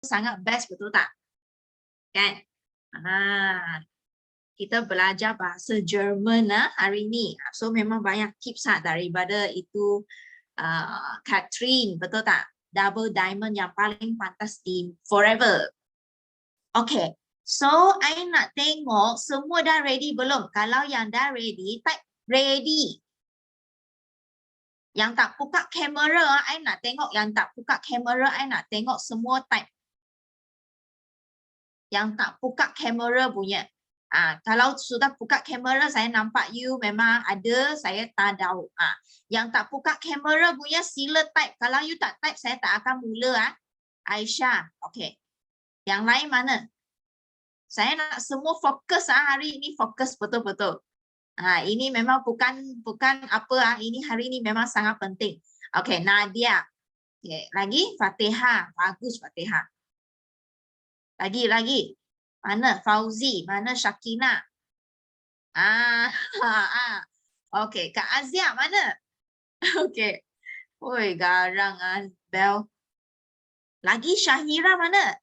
sangat best, betul tak? Kan? Kita belajar bahasa Jerman hari ni. So memang banyak tips daripada itu Catherine, betul tak? Double diamond yang paling pantas di Forever. Okay, so I nak tengok semua dah ready belum? Kalau yang dah ready, type ready. Yang tak buka kamera, I nak tengok. Yang tak buka kamera, I nak tengok semua type. Yang tak buka kamera punya. Kalau sudah buka kamera, saya nampak you memang ada, saya tak tahu. Yang tak buka kamera punya sila type. Kalau you tak type, saya tak akan mula. Aisyah, okay. Yang lain mana? Saya nak semua fokus hari ini, fokus betul-betul. Ini memang bukan apa, ini hari ini memang sangat penting. Okay, Nadia. Okay, lagi Fatihah, bagus Fatihah. Lagi. Mana Fauzi, mana Syakina? Okay, Kak Azia mana? Okay. Oi, garang Bel. Lagi Syahira mana?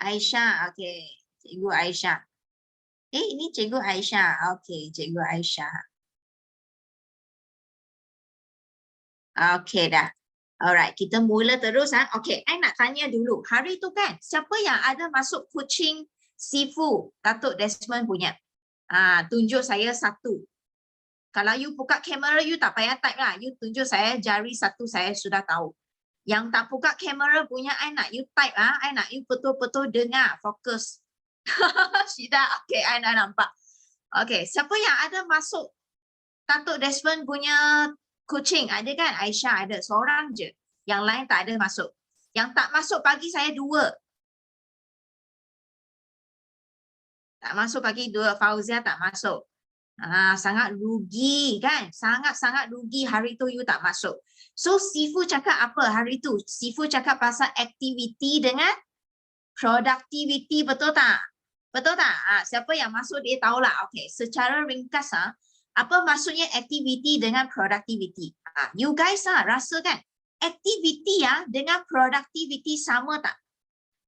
Aisyah, okay. Cikgu Aisyah. Ini Cikgu Aisyah. Okay, Cikgu Aisyah. Okay dah. Alright, kita mula terus. Okay, I nak tanya dulu. Hari tu kan, siapa yang ada masuk coaching Sifu, Datuk Desmond punya? Tunjuk saya satu. Kalau you buka kamera, you tak payah type lah. You tunjuk saya jari satu, saya sudah tahu. Yang tak buka kamera punya, I nak you type. I nak you betul-betul dengar, fokus. Syida, okay, I dah nampak. Okay, siapa yang ada masuk Datuk Desmond punya coaching? Ada kan? Aisyah ada, seorang je. Yang lain tak ada masuk. Yang tak masuk pagi saya 2. Tak masuk pagi 2. Fauzia tak masuk. Sangat rugi kan? Sangat-sangat rugi hari tu you tak masuk. So Sifu cakap apa hari tu? Sifu cakap pasal activity dengan productivity, betul tak? Betul tak? Siapa yang masuk dia tahulah. Okay, secara ringkas apa maksudnya activity dengan productivity? You guys rasa kan? Activity dengan productivity sama tak?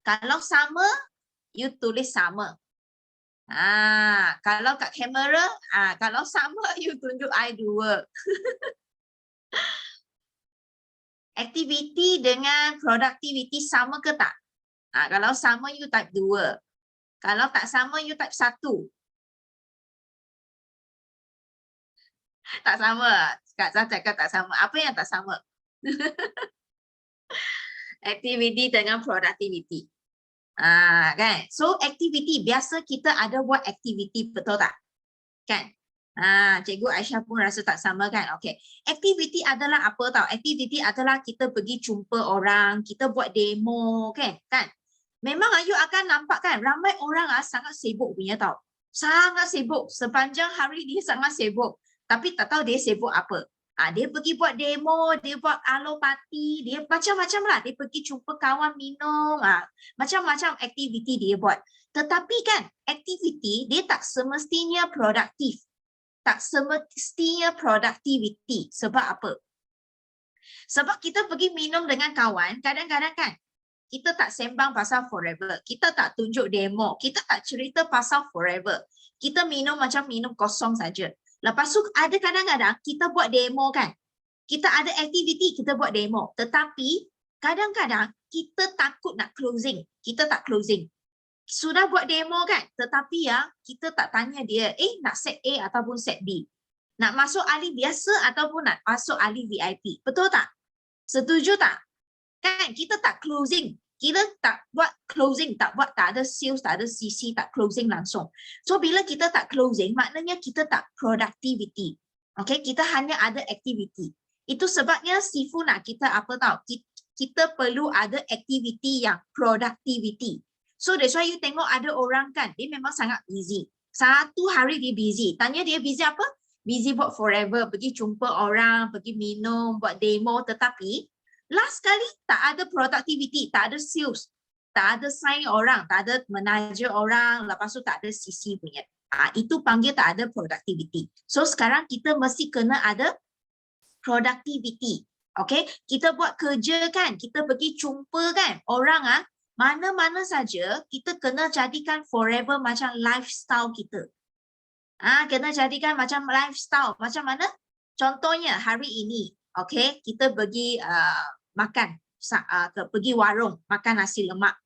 Kalau sama, you tulis sama. Kalau kat kamera, kalau sama, you tunjuk I 2. Activity dengan productivity sama ke tak? Kalau sama, you type 2. Kalau tak sama, you type 1. Tak sama. Kak Zah cakap tak sama. Apa yang tak sama? Activity dengan productivity. Kan? So activity, biasa kita ada buat activity, betul tak? Kan? Cikgu Aisyah pun rasa tak sama kan? Okay. Activity adalah apa tau? Activity adalah kita pergi jumpa orang, kita buat demo kan? Memang you akan nampak kan, ramai orang sangat sibuk punya tau. Sangat sibuk. Sepanjang hari dia sangat sibuk. Tapi tak tahu dia sibuk apa. Dia pergi buat demo, dia buat alopati, dia macam-macam lah. Dia pergi jumpa kawan minum, macam-macam aktiviti dia buat. Tetapi kan, aktiviti dia tak semestinya produktif. Tak semestinya productivity. Sebab apa? Sebab kita pergi minum dengan kawan, kadang-kadang kan, kita tak sembang pasal Forever. Kita tak tunjuk demo. Kita tak cerita pasal Forever. Kita minum macam minum kosong saja. Lepas tu ada kadang-kadang kita buat demo kan. Kita ada aktiviti, kita buat demo. Tetapi kadang-kadang kita takut nak closing. Kita tak closing. Sudah buat demo kan. Tetapi kita tak tanya dia, nak set A ataupun set B. Nak masuk ahli biasa ataupun nak masuk ahli VIP. Betul tak? Setuju tak? Kan kita tak closing. Kita tak buat closing, tak ada sales, tak ada CC, tak closing langsung. So bila kita tak closing, maknanya kita tak productivity. Okay, kita hanya ada activity. Itu sebabnya Sifu nak kita apa tahu? Kita perlu ada activity yang productivity. So that's why you tengok ada orang kan, dia memang sangat busy. Satu hari dia busy. Tanya dia busy apa? Busy buat Forever, pergi jumpa orang, pergi minum, buat demo. Tetapi last kali tak ada productivity, tak ada sales, tak ada sign orang, tak ada manager orang, lepas tu tak ada CC punya. Itu panggil tak ada productivity. So sekarang kita mesti kena ada productivity. Okay, kita buat kerja kan, kita pergi jumpa kan orang mana-mana saja kita kena jadikan forever macam lifestyle kita. Kena jadikan macam lifestyle. Macam mana? Contohnya hari ini, okay, kita pergi makan, pergi warung makan nasi lemak.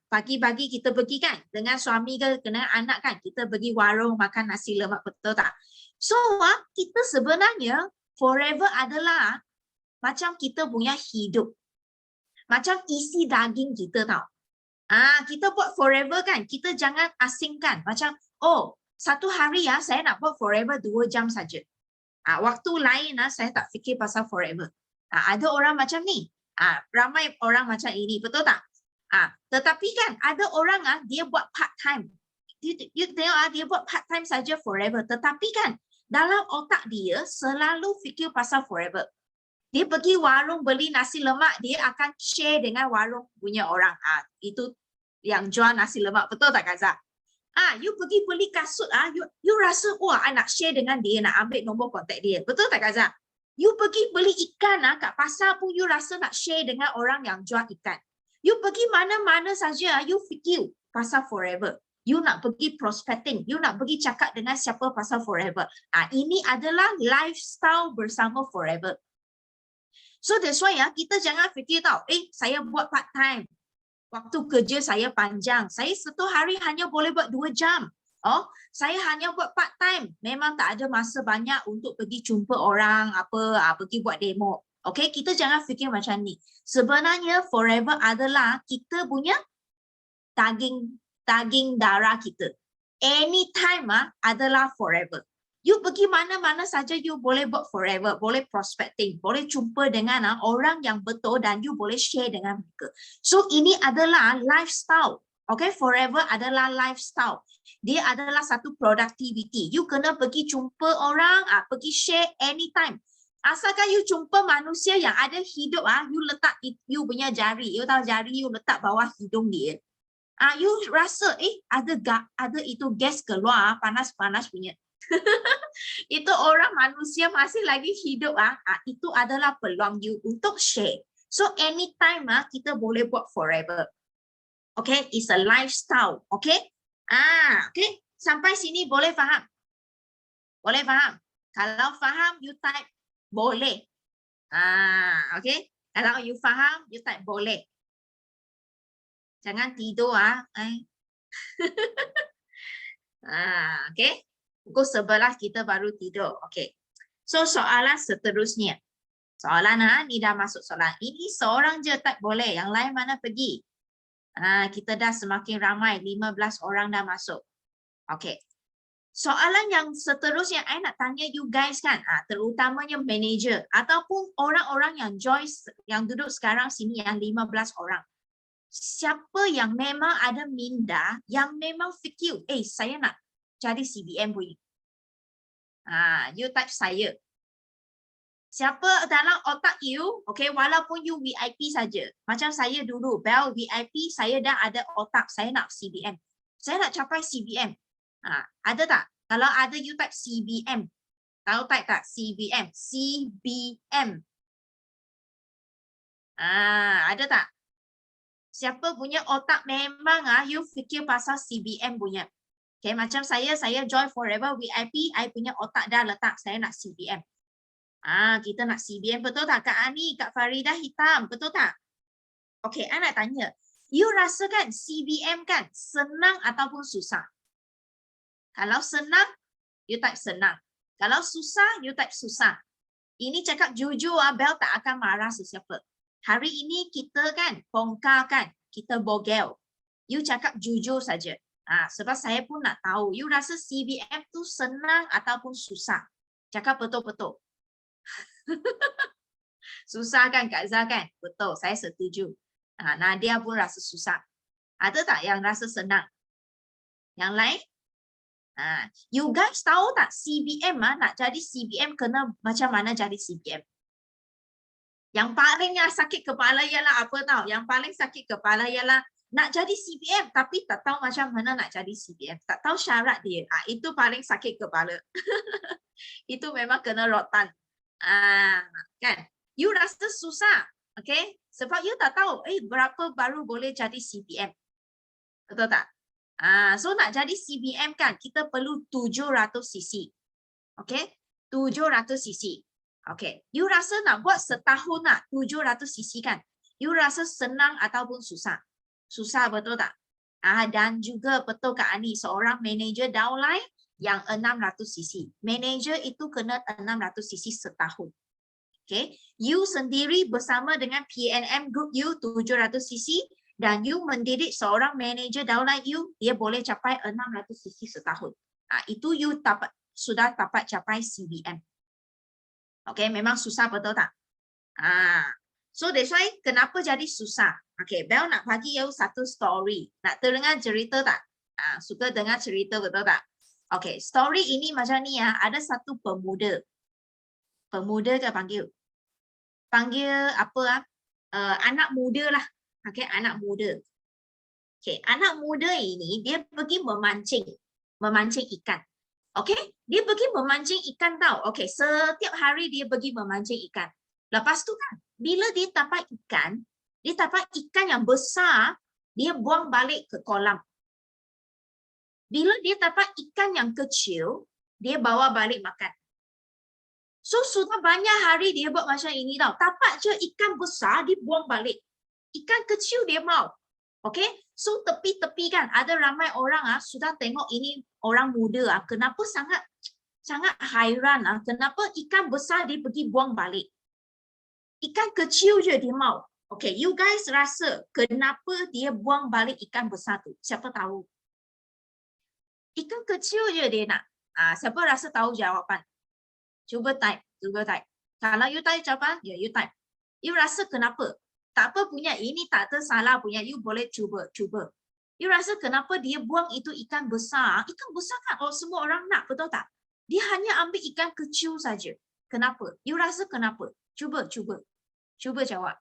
Pagi-pagi kita pergi kan dengan suami ke dengan anak kan, kita pergi warung makan nasi lemak, betul tak? So kita sebenarnya forever adalah macam kita punya hidup, macam isi daging kita tau. Kita buat forever kan, kita jangan asingkan macam satu hari saya nak buat forever 2 jam saja. Waktu lain saya tak fikir pasal forever. Ada orang macam ni, ramai orang macam ini, betul tak? Tetapi kan ada orang dia buat part time. You tengok dia buat part time saja forever, tetapi kan dalam otak dia selalu fikir pasal forever. Dia pergi warung beli nasi lemak, dia akan share dengan warung punya orang. Itu yang jual nasi lemak, betul tak Kaza? You pergi beli kasut, you rasa I nak share dengan dia, nak ambil nombor kontak dia, betul tak Kaza? You pergi beli ikan kat pasar pun you rasa nak share dengan orang yang jual ikan. You pergi mana-mana saja, you fikir pasal forever. You nak pergi prospecting, you nak pergi cakap dengan siapa pasal forever. Ini adalah lifestyle bersama forever. So that's why kita jangan fikir tau, saya buat part time. Waktu kerja saya panjang. Saya satu hari hanya boleh buat 2 jam. Saya hanya buat part time. Memang tak ada masa banyak untuk pergi jumpa orang, pergi buat demo. Okay, kita jangan fikir macam ni. Sebenarnya forever adalah kita punya daging darah kita. Anytime adalah forever. You pergi mana-mana saja you boleh buat forever, boleh prospecting, boleh jumpa dengan orang yang betul dan you boleh share dengan mereka. So ini adalah lifestyle. Okay, forever adalah lifestyle. Dia adalah satu productivity. You kena pergi jumpa orang, pergi share anytime. Asalkan you jumpa manusia yang ada hidup, you letak you punya jari, you tahu jari you letak bawah hidung dia. You rasa ada itu gas keluar panas-panas punya. Itu orang manusia masih lagi hidup, itu adalah peluang you untuk share. So anytime kita boleh buat forever. Okay, it's a lifestyle. Okay, okay, sampai sini boleh faham? Boleh faham? Kalau faham you type boleh. Okay, kalau you faham you type boleh. Jangan tidur okay. Pukul 11 kita baru tidur. Okay. So soalan seterusnya. Soalan ni dah masuk soalan. Ini seorang je tak boleh. Yang lain mana pergi? Kita dah semakin ramai. 15 orang dah masuk. Okay. Soalan yang seterusnya I nak tanya you guys kan. Terutamanya manager. Ataupun orang-orang yang join, yang duduk sekarang sini yang 15 orang. Siapa yang memang ada minda, yang memang fikir, saya nak jadi CBM punya. You type saya. Siapa dalam otak you, okay, walaupun you VIP saja. Macam saya dulu, bel VIP, saya dah ada otak, saya nak CBM. Saya nak capai CBM. Ada tak? Kalau ada you type CBM. Tahu type tak? CBM. CBM. Ada tak? Siapa punya otak memang you fikir pasal CBM punya. Okay, macam saya join forever VIP, I punya otak dah letak, saya nak CBM. Kita nak CBM, betul tak? Kak Ani, Kak Faridah hitam, betul tak? Okay, I nak tanya, you rasa kan CBM kan senang ataupun susah? Kalau senang, you type senang. Kalau susah, you type susah. Ini cakap jujur, Bel tak akan marah sesiapa. Hari ini kita kan bongkar kan, kita bogel. You cakap jujur saja. Sebab saya pun nak tahu, you rasa CBM tu senang ataupun susah? Cakap betul-betul. Susah kan Kak Zah kan? Betul, saya setuju. Nadia pun rasa susah. Ada tak yang rasa senang? Yang lain? You guys tahu tak CBM nak jadi CBM kena macam mana jadi CBM? Yang paling sakit kepala ialah apa tahu? Yang paling sakit kepala ialah nak jadi CBM tapi tak tahu macam mana nak jadi CBM. Tak tahu syarat dia. Itu paling sakit kepala. Itu memang kena rotan. Kan? You rasa susah. Okay? Sebab you tak tahu, berapa baru boleh jadi CBM. Betul tak? So nak jadi CBM kan, kita perlu 700 cc. Okay? 700 cc. Okay. You rasa nak buat setahun nak 700 cc kan? You rasa senang ataupun susah? Susah, betul tak? Dan juga betul Kak Ani, seorang manager downline yang 600 cc. Manager itu kena 600 cc setahun. Okay. You sendiri bersama dengan PNM Group you 700 cc dan you mendidik seorang manager downline you, dia boleh capai 600 cc setahun. Itu you sudah dapat capai CBM. Okay, memang susah, betul tak? So that's why kenapa jadi susah? Okay, Bel nak bagi you satu story. Nak dengar cerita tak? Suka dengar cerita, betul tak? Okay, story ini macam ni ya. Ada satu pemuda. Pemuda ke panggil? Panggil apa? Anak muda lah. Okay, anak muda. Okay, anak muda ini dia pergi memancing ikan. Okay, dia pergi memancing ikan tau. Okay, setiap hari dia pergi memancing ikan. Lepas tu kan, bila dia dapat ikan yang besar, dia buang balik ke kolam. Bila dia dapat ikan yang kecil, dia bawa balik makan. So, sudah banyak hari dia buat macam ini tau. Dapat je ikan besar, dia buang balik. Ikan kecil dia mau. Okay, so tepi-tepi kan, ada ramai orang sudah tengok ini orang muda kenapa sangat hairan kenapa ikan besar dia pergi buang balik. Ikan kecil je dia mau. Okay, you guys rasa kenapa dia buang balik ikan besar tu? Siapa tahu? Ikan kecil je dia nak. Siapa rasa tahu jawapan? Cuba type. Kalau you type jawapan, ya you type. You rasa kenapa? Tak apa punya, ini tak tersalah punya. You boleh cuba. You rasa kenapa dia buang itu ikan besar? Ikan besar kan semua orang nak, betul tak? Dia hanya ambil ikan kecil saja. Kenapa? You rasa kenapa? Cuba jawab.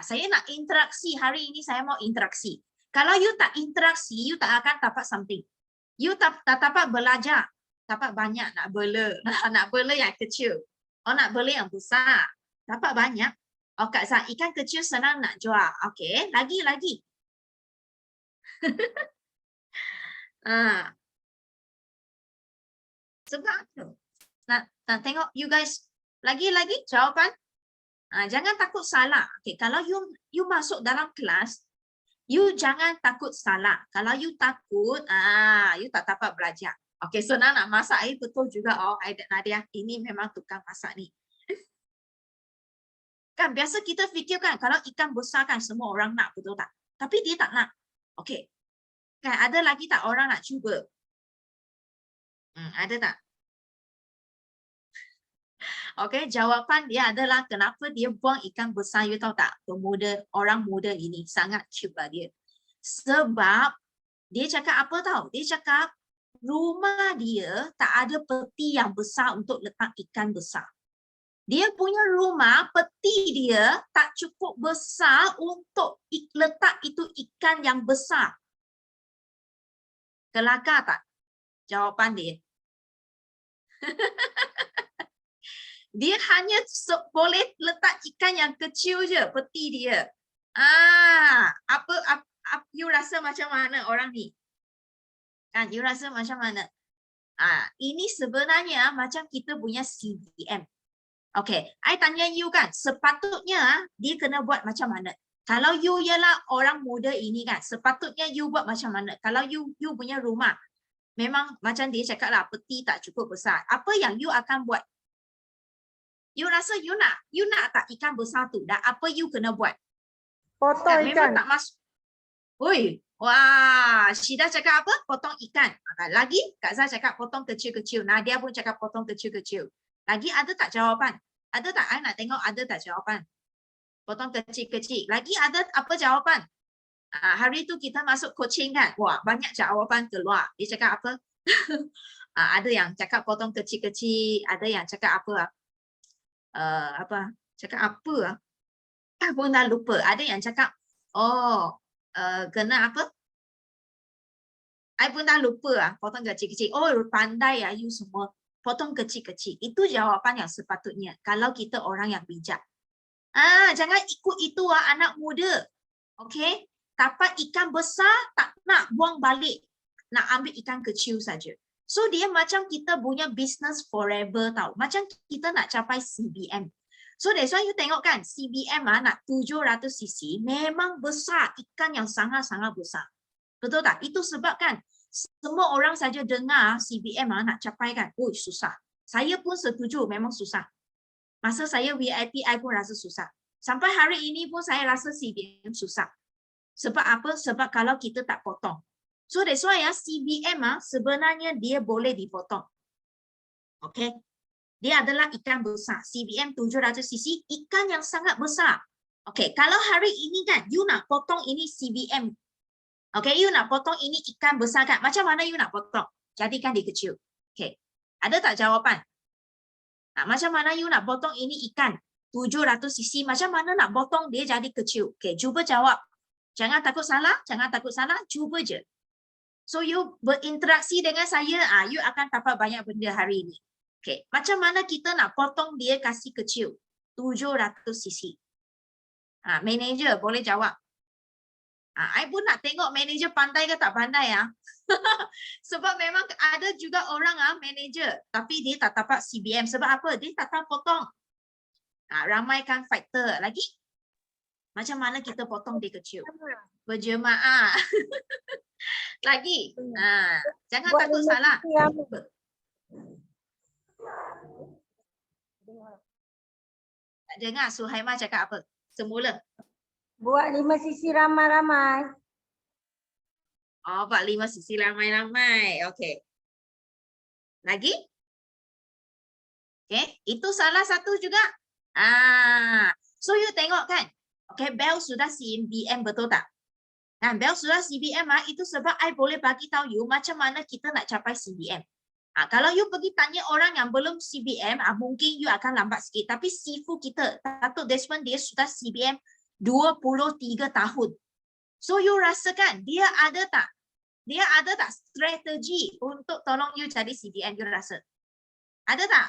Saya nak interaksi. Hari ini saya mau interaksi. Kalau you tak interaksi, you tak akan dapat something. You tak dapat belajar. Dapat banyak nak bela. Nak bela yang kecil. Nak bela yang besar. Dapat banyak. Kak Zah, ikan kecil senang nak jual. Okey, lagi. Sebab tu. Nak tengok you guys. Lagi jawapan. Jangan takut salah. Okay, kalau you masuk dalam kelas, you jangan takut salah. Kalau you takut, you tak dapat belajar. Okay, so nak masak betul juga. Nadia, ini memang tukang masak ni. Kan biasa kita fikirkan kalau ikan besar kan semua orang nak, betul tak? Tapi dia tak nak. Okay. Kan ada lagi tak orang nak cuba? Ada tak? Okay, jawapan dia adalah kenapa dia buang ikan besar, you tahu tak? Orang muda ini sangat cute lah dia. Sebab dia cakap apa tahu? Dia cakap rumah dia tak ada peti yang besar untuk letak ikan besar. Dia punya rumah, peti dia tak cukup besar untuk letak itu ikan yang besar. Kelakar tak jawapan dia? Dia hanya boleh letak ikan yang kecil je, peti dia. Apa you rasa macam mana orang ni? Kan, you rasa macam mana? Ini sebenarnya macam kita punya CBM. Okay, I tanya you kan, sepatutnya dia kena buat macam mana? Kalau you ialah orang muda ini kan, sepatutnya you buat macam mana? Kalau you punya rumah, memang macam dia cakap lah, peti tak cukup besar. Apa yang you akan buat? You rasa you nak tak ikan besar tu? Dan apa you kena buat? Potong ikan. Memang tak masuk. Oi, wah, Syida cakap apa? Potong ikan. Lagi, Kak Zah cakap potong kecil-kecil. Nadia pun cakap potong kecil-kecil. Lagi ada tak jawapan? Ada tak? I nak tengok ada tak jawapan? Potong kecil-kecil. Lagi ada apa jawapan? Hari tu kita masuk coaching kan? Wah, banyak jawapan keluar. Dia cakap apa? Ada yang cakap potong kecil-kecil. Ada yang cakap apa? Cakap apa? Pun dah lupa. Ada yang cakap, kena apa? I pun dah lupa potong kecil-kecil. Pandai you semua. Potong kecil-kecil. Itu jawapan yang sepatutnya. Kalau kita orang yang bijak. Jangan ikut itu anak muda. Okey? Dapat ikan besar tak nak buang balik. Nak ambil ikan kecil saja. So dia macam kita punya business forever tau. Macam kita nak capai CBM. So that's why you tengok kan CBM nak 700cc memang besar, ikan yang sangat-sangat besar. Betul tak? Itu sebab kan semua orang saja dengar CBM nak capai kan. Oh susah. Saya pun setuju memang susah. Masa saya VIP I pun rasa susah. Sampai hari ini pun saya rasa CBM susah. Sebab apa? Sebab kalau kita tak potong. So that's why CBM sebenarnya dia boleh dipotong. Okay? Dia adalah ikan besar. CBM 700cc, ikan yang sangat besar. Okay, kalau hari ini kan, you nak potong ini CBM. Okay, you nak potong ini ikan besar kan. Macam mana you nak potong? Jadikan dia kecil. Okay, ada tak jawapan? Macam mana you nak potong ini ikan 700cc? Macam mana nak potong dia jadi kecil? Okay, cuba jawab. Jangan takut salah, cuba je. So you berinteraksi dengan saya, you akan dapat banyak benda hari ini. Okay, macam mana kita nak potong dia kasih kecil 700cc? Manager boleh jawab. I pun nak tengok manager pandai ke tak pandai Sebab memang ada juga orang manager tapi dia tak dapat CBM. Sebab apa? Dia tak tahu potong. Ramaikan fighter lagi. Macam mana kita potong dia kecil? Berjemaah. Lagi. Jangan takut salah. Tak dengar Suhaimah cakap apa? Semula. Buat 5 sisi ramai-ramai. Buat 5 sisi ramai-ramai. Okey. Lagi? Okey, itu salah satu juga. So you tengok kan. Okey, Bel sudah CBM betul tak? Bel sudah CBM itu sebab I boleh bagi tahu you macam mana kita nak capai CBM. Kalau you pergi tanya orang yang belum CBM, mungkin you akan lambat sikit. Tapi Sifu kita, Datuk Desmond, dia sudah CBM 23 tahun. So you rasakan dia ada tak? Dia ada tak strategi untuk tolong you jadi CBM, you rasa? Ada tak?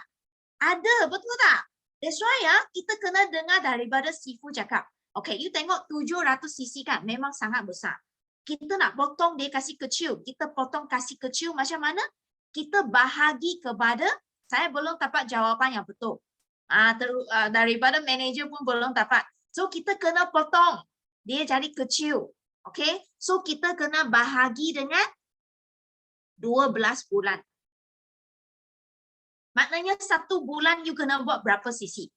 Ada, betul tak? That's why kita kena dengar daripada Sifu cakap. Okay, you tengok 700cc kan, memang sangat besar. Kita nak potong dia kasih kecil. Kita potong kasih kecil macam mana? Kita bahagi kepada, saya belum dapat jawapan yang betul. Daripada manager pun belum dapat. So kita kena potong. Dia jadi kecil. Okay. So kita kena bahagi dengan 12 bulan. Maknanya 1 bulan you kena buat berapa sisi?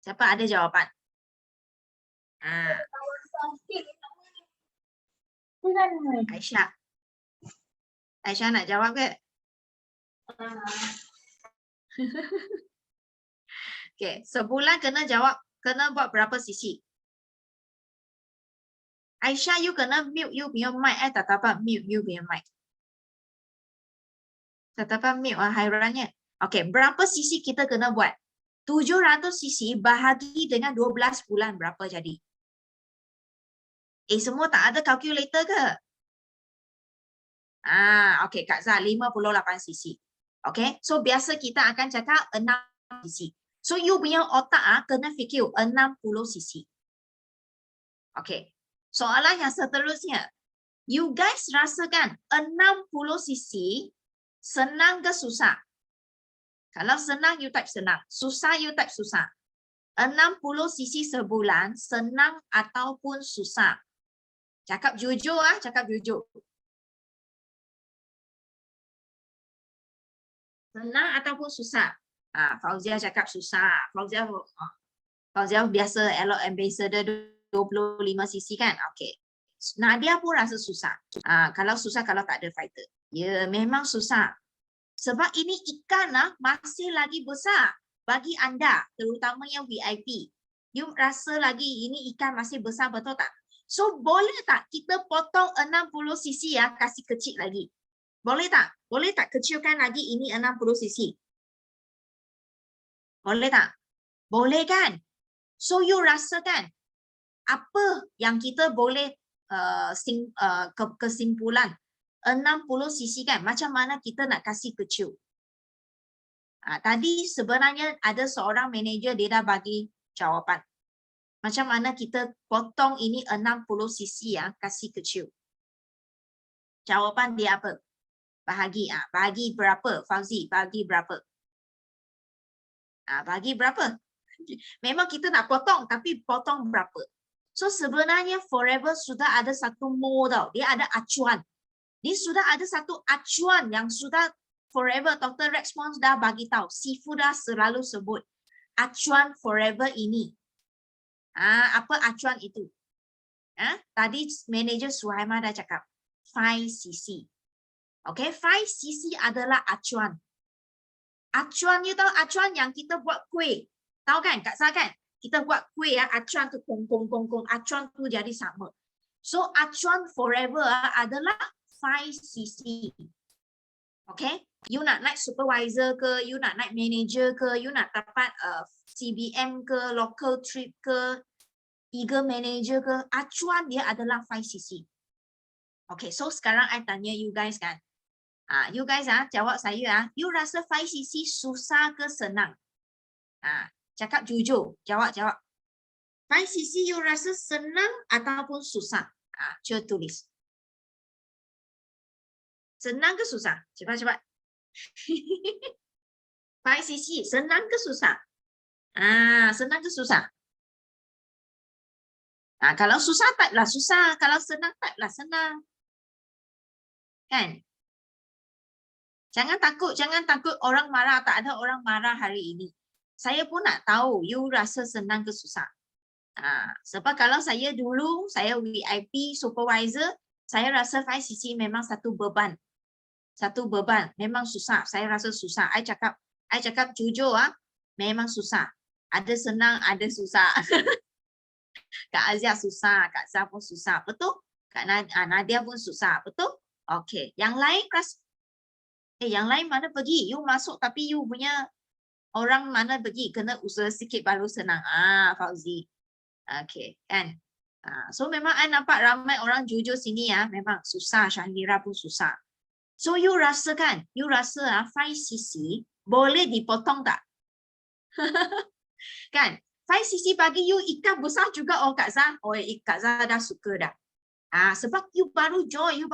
Siapa ada jawapan? Aisyah. Aisyah nak jawab ke? Okay, sebulan kena jawab, kena buat berapa sisi? Aisyah, you kena mute you punya mic. Tak dapat mute you punya mic. Tak dapat mute hairannya. Okay, berapa sisi kita kena buat? 700cc bahagi dengan 12 bulan berapa jadi? Semua tak ada kalkulator ke? Okay, Kak Zah, 58cc. Okay, so biasa kita akan cakap 6cc. So you punya otak kena fikir 60cc. Okay, soalan yang seterusnya. You guys rasakan 60cc senang ke susah? Kalau senang, you type senang. Susah, you type susah. 60cc sebulan senang ataupun susah? Cakap jujur cakap jujur. Senang ataupun susah? Fauzia cakap susah. Fauzia biasa elok ambassador 25cc kan? Okey. Nadia pun rasa susah. Kalau susah kalau tak ada fighter. Ya, memang susah. Sebab ini ikan masih lagi besar bagi anda, terutama yang VIP. You rasa lagi ini ikan masih besar, betul tak? So boleh tak kita potong 60cc kasih kecil lagi? Boleh tak? Boleh tak kecilkan lagi ini 60cc? Boleh tak? Boleh kan? So you rasakan apa yang kita boleh kesimpulan 60cc kan? Macam mana kita nak kasih kecil? Tadi sebenarnya ada seorang manager dia dah bagi jawapan. Macam mana kita potong ini 60 cc ya, kasih kecil. Jawapan dia apa? Bahagi. Bahagi berapa? Fauzi, bahagi berapa? Bahagi berapa? Memang kita nak potong, tapi potong berapa? So sebenarnya forever sudah ada satu modal. Dia ada acuan. Dia sudah ada satu acuan yang sudah forever. Dr. Rexmond dah bagi tahu. Sifu dah selalu sebut acuan forever ini. Apa acuan itu? Tadi manager Suhaimah dah cakap 5cc. Okay, 5cc adalah acuan. Acuan you tahu acuan yang kita buat kuih. Tahu kan Kak Sa kan? Kita buat kuih ya, acuan tu kong, acuan tu jadi sama. So acuan forever adalah 5cc. Okay? You nak naik supervisor ke, you nak naik manager ke, you nak dapat CBM ke, local trip ke, Eagle manager ke, acuan dia adalah 5cc. Okay, so sekarang I tanya you guys kan. You guys jawab saya you rasa 5cc susah ke senang? Cakap jujur, jawab. 5cc you rasa senang ataupun susah? Cuba tulis. Senang ke susah? Cepat. 5cc senang ke susah? Senang ke susah? Kalau susah taklah susah, kalau senang taklah senang. Kan? Jangan takut orang marah. Tak ada orang marah hari ini. Saya pun nak tahu you rasa senang ke susah. Sebab kalau saya dulu, saya VIP supervisor, saya rasa 5cc memang satu beban. Memang susah. Saya rasa susah. I cakap jujur memang susah. Ada senang, ada susah. Kak Azia susah, Kak Zah pun susah. Betul? Kak Nadia pun susah. Betul? Okey. Yang lain yang lain mana pergi? You masuk tapi you punya orang mana pergi? Kena usaha sikit baru senang. Fauzi. Okey, kan? So memang I nampak ramai orang jujur sini memang susah. Syahira pun susah. So you rasa kan? You rasa 5cc boleh dipotong tak? Kan? 5cc bagi you ikan besar juga Kak Zah. Kak Zah dah suka dah. Sebab you baru join, you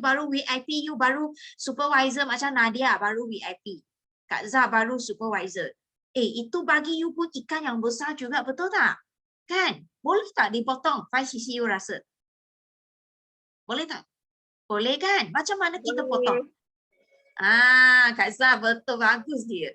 baru VIP, you baru supervisor macam Nadia baru VIP. Kak Zah baru supervisor. Itu bagi you pun ikan yang besar juga, betul tak? Kan? Boleh tak dipotong 5cc you rasa? Boleh tak? Boleh kan? Macam mana kita potong? Kak Zah betul, bagus dia.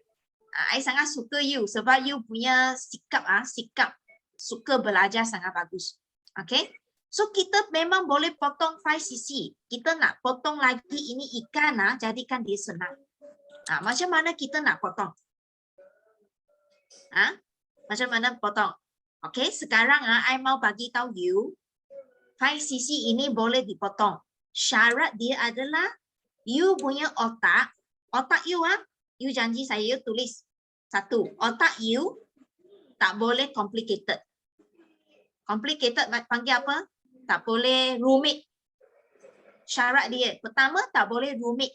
I sangat suka you sebab you punya sikap suka belajar sangat bagus. Okay? So kita memang boleh potong 5cc. Kita nak potong lagi ini ikan jadikan dia senang. Macam mana kita nak potong? Macam mana potong? Okay, sekarang I mau bagi tahu you 5cc ini boleh dipotong. Syarat dia adalah you punya otak you you janji saya you tulis. Satu, otak you tak boleh complicated. Complicated panggil apa? Tak boleh rumit. Syarat dia. Pertama, tak boleh rumit.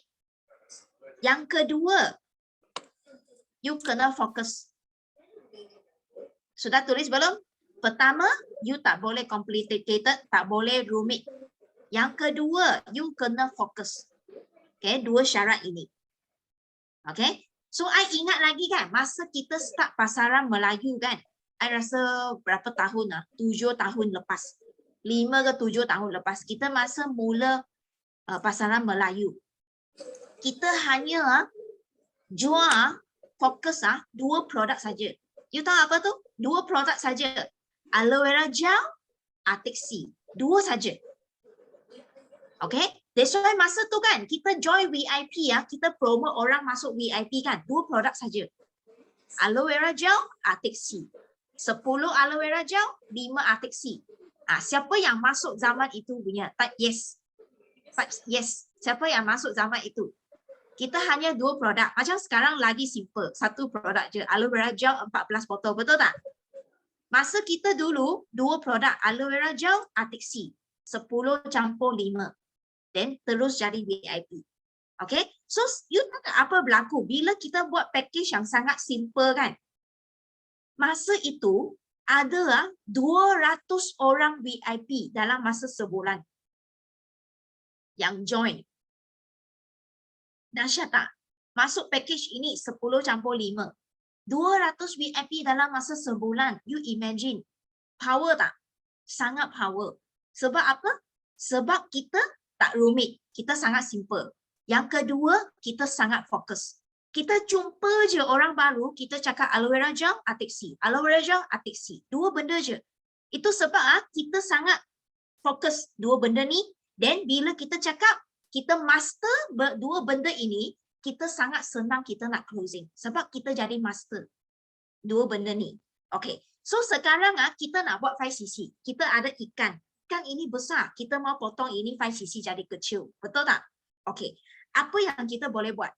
Yang kedua, you kena fokus. Sudah tulis belum? Pertama, you tak boleh complicated, tak boleh rumit. Yang kedua, you kena fokus. Okay, dua syarat ini. Okay, so I ingat lagi kan, masa kita start pasaran Melayu kan, I rasa berapa tahun 7 tahun lepas. 5 ke 7 tahun lepas kita masa mula pasaran Melayu. Kita hanya jual fokus 2 produk saja. You tahu apa tu? 2 produk saja. Aloe vera gel, Arctic Sea. 2 saja. Okay? That's why masa tu kan kita join VIP kita promote orang masuk VIP kan. 2 produk saja. Aloe vera gel, Arctic Sea. 10 aloe vera gel, 5 Arctic Sea. Siapa yang masuk zaman itu punya? Type yes. Type yes. Siapa yang masuk zaman itu? Kita hanya 2 produk. Macam sekarang lagi simple. 1 produk je. Aloe vera gel 14 botol. Betul tak? Masa kita dulu 2 produk. Aloe vera gel, Arctic Sea. 10 campur 5. Then terus jadi VIP. Okay? So you tahu apa berlaku? Bila kita buat package yang sangat simple kan? Masa itu ada 200 orang VIP dalam masa sebulan yang join. Dahsyat tak? Masuk package ini 10 campur 5. 200 VIP dalam masa sebulan. You imagine. Power tak? Sangat power. Sebab apa? Sebab kita tak rumit. Kita sangat simple. Yang kedua, kita sangat fokus. Kita jumpa je orang baru, kita cakap aloe vera gel, atik C. Aloe vera gel, atik C. Dua benda je. Itu sebab kita sangat fokus dua benda ni. Dan bila kita cakap, kita master dua benda ini, kita sangat senang kita nak closing. Sebab kita jadi master dua benda ni. Okay. So sekarang kita nak buat 5cc. Kita ada ikan. Ikan ini besar. Kita mau potong ini 5cc jadi kecil. Betul tak? Okay. Apa yang kita boleh buat?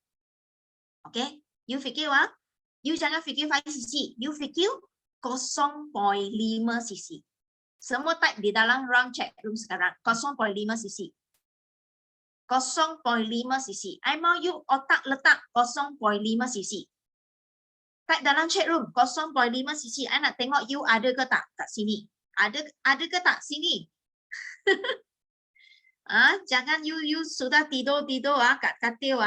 Okay. You fikir you jangan fikir 5cc. You fikir 0.5cc. Semua type di dalam ruang chat room sekarang. 0.5cc. 0.5cc. I mau you otak letak 0.5cc. Type dalam chat room 0.5cc. I nak tengok you ada ke tak kat sini. Ada ke tak sini? Jangan you sudah tidur kat katil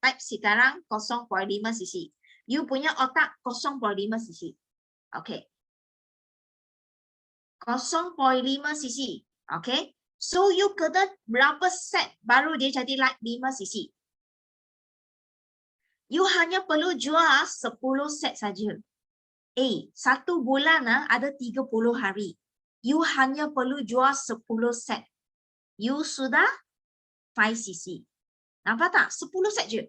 type sekarang 0.5cc. You punya otak 0.5cc. Okay. 0.5cc. Okay. So you kena berapa set baru dia jadi like 5cc. You hanya perlu jual 10 set saja. Satu bulan ada 30 hari. You hanya perlu jual 10 set. You sudah 5cc. Nampak tak? 10 set je.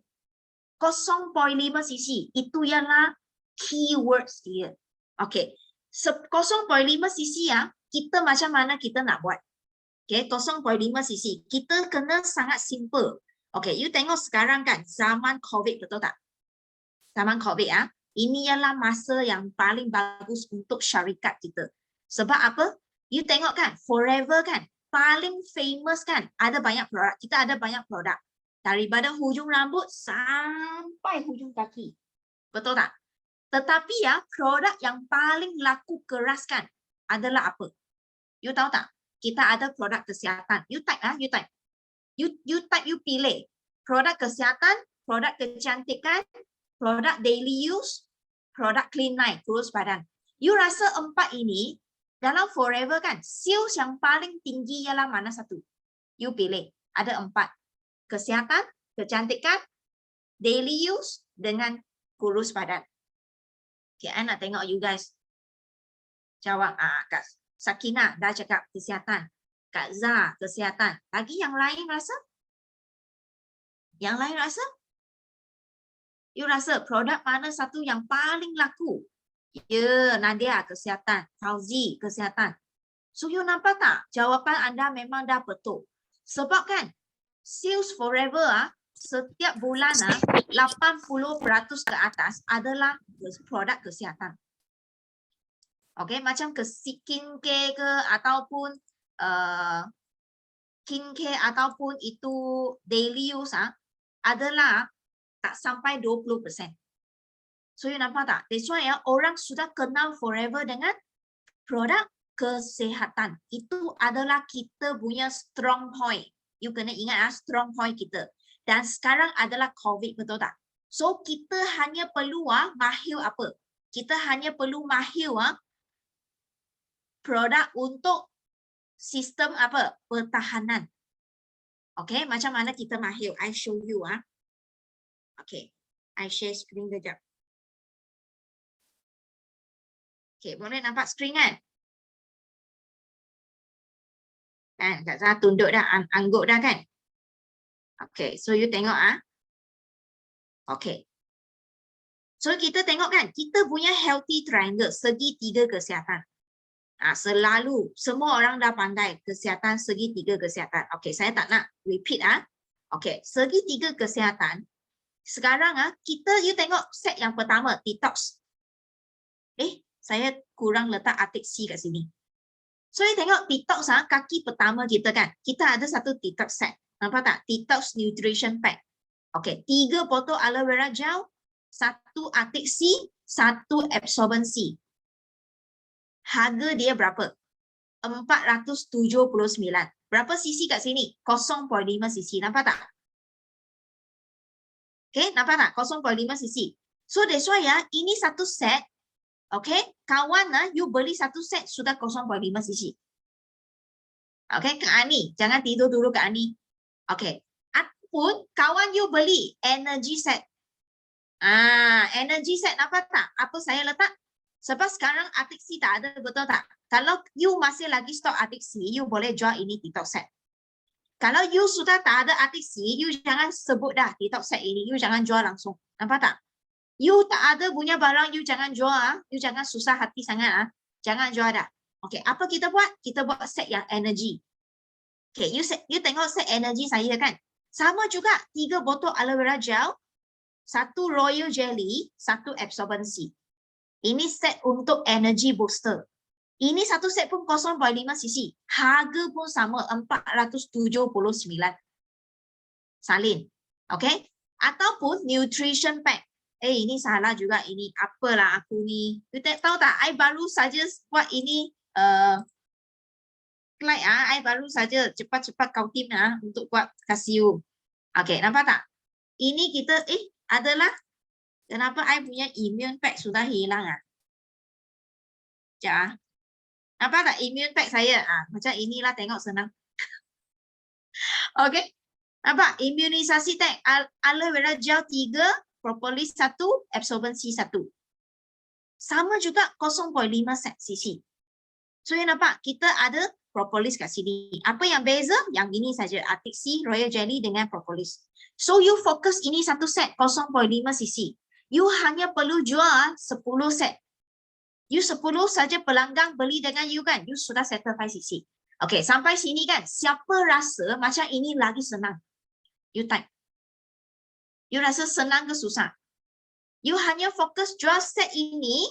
0.5cc. Itu ialah keywords dia. Okay. 0.5cc kita macam mana kita nak buat. Okay, 0.5cc. Kita kena sangat simple. Okay, you tengok sekarang kan zaman COVID, betul tak? Zaman COVID ini ialah masa yang paling bagus untuk syarikat kita. Sebab apa? You tengok kan, Forever kan, paling famous kan, ada banyak produk. Kita ada banyak produk. Daripada hujung rambut sampai hujung kaki. Betul tak? Tetapi produk yang paling laku keras kan adalah apa? You tahu tak? Kita ada produk kesihatan. You type you type. You type, you pilih. Produk kesihatan, produk kecantikan, produk daily use, produk clean night, kurus badan. You rasa 4 ini dalam Forever kan, sales yang paling tinggi ialah mana satu? You pilih. Ada 4. Kesihatan, kecantikan, daily use dengan kurus badan. Okay, I nak tengok you guys jawab. Kak Sakina dah cakap kesihatan. Kak Zah, kesihatan. Lagi yang lain rasa? Yang lain rasa? You rasa produk mana satu yang paling laku? Ya, Nadia, kesihatan. Fauzi, kesihatan. So, you nampak tak? Jawapan anda memang dah betul. Sebab kan, Sales Forever setiap bulan 80% ke atas adalah produk kesihatan. Okay, macam ke skincare ke ataupun skincare ataupun itu daily use adalah tak sampai 20%. So you nampak tak? That's why orang sudah kenal Forever dengan produk kesihatan. Itu adalah kita punya strong point. You kena ingat strong point kita. Dan sekarang adalah COVID, betul tak? So kita hanya perlu mahir apa? Kita hanya perlu mahir produk untuk sistem apa? Pertahanan. Okay, macam mana kita mahir? I show you. Okay, I share screen kejap. Okay, boleh nampak screen kan? Kan, Kak Zah tunduk dah, angguk dah kan? Okay, so you tengok Okay. So kita tengok kan, kita punya healthy triangle, segitiga kesihatan. Selalu semua orang dah pandai kesihatan, segitiga kesihatan. Okay, saya tak nak repeat Okay, segitiga kesihatan. Sekarang you tengok set yang pertama, detox. Saya kurang letak atik C kat sini. So you tengok detox kaki pertama kita kan. Kita ada satu detox set. Nampak tak? Detox nutrition pack. Okay, 3 botol aloe vera gel, 1 atik C, 1 absorbent C. Harga dia berapa? 479. Berapa cc kat sini? 0.5 cc. Nampak tak? Okay, nampak tak? 0.5 cc. So that's why ya, ini satu set. Okay, kawan you beli satu set sudah 0.5 cc. Okay, Kak Ani, jangan tidur dulu Kak Ani. Okay, ataupun kawan you beli energy set. Energy set nampak tak? Apa saya letak? Sebab sekarang Arctic Sea tak ada, betul tak? Kalau you masih lagi stok Arctic Sea, you boleh jual ini TikTok set. Kalau you sudah tak ada Arctic Sea, you jangan sebut dah TikTok set ini, you jangan jual langsung. Nampak tak? You tak ada punya barang, you jangan jual. You jangan susah hati sangat. Jangan jual dah. Okay, apa kita buat? Kita buat set yang energy. Okay, you tengok set energy saya kan? Sama juga 3 botol aloe vera gel, 1 royal jelly, 1 absorbency. Ini set untuk energy booster. Ini satu set pun 0.5 cc. Harga pun sama 479. Salin. Okay? Ataupun nutrition pack. Ini salah juga ini. Apalah aku ni. You tahu tak? I baru saja buat ini. Slide I baru saja cepat-cepat kau tim untuk buat kasih you. Okay, nampak tak? Ini kita, adalah. Kenapa I punya immune pack sudah hilang Sekejap Nampak tak immune pack saya? Macam inilah, tengok senang. Okay. Nampak? Imunisasi tank. Aloe vera gel 3, propolis 1, absorbency 1. Sama juga 0.5 cc. So, you nampak? Kita ada propolis kat sini. Apa yang beza? Yang ini saja. Arctic Sea, royal jelly dengan propolis. So, you fokus ini satu set 0.5 cc. You hanya perlu jual 10 set. You 10 saja pelanggan beli dengan you kan? You sudah settle 5 cc. Okay, sampai sini kan? Siapa rasa macam ini lagi senang? You type. You rasa senang ke susah? You hanya fokus jual set ini,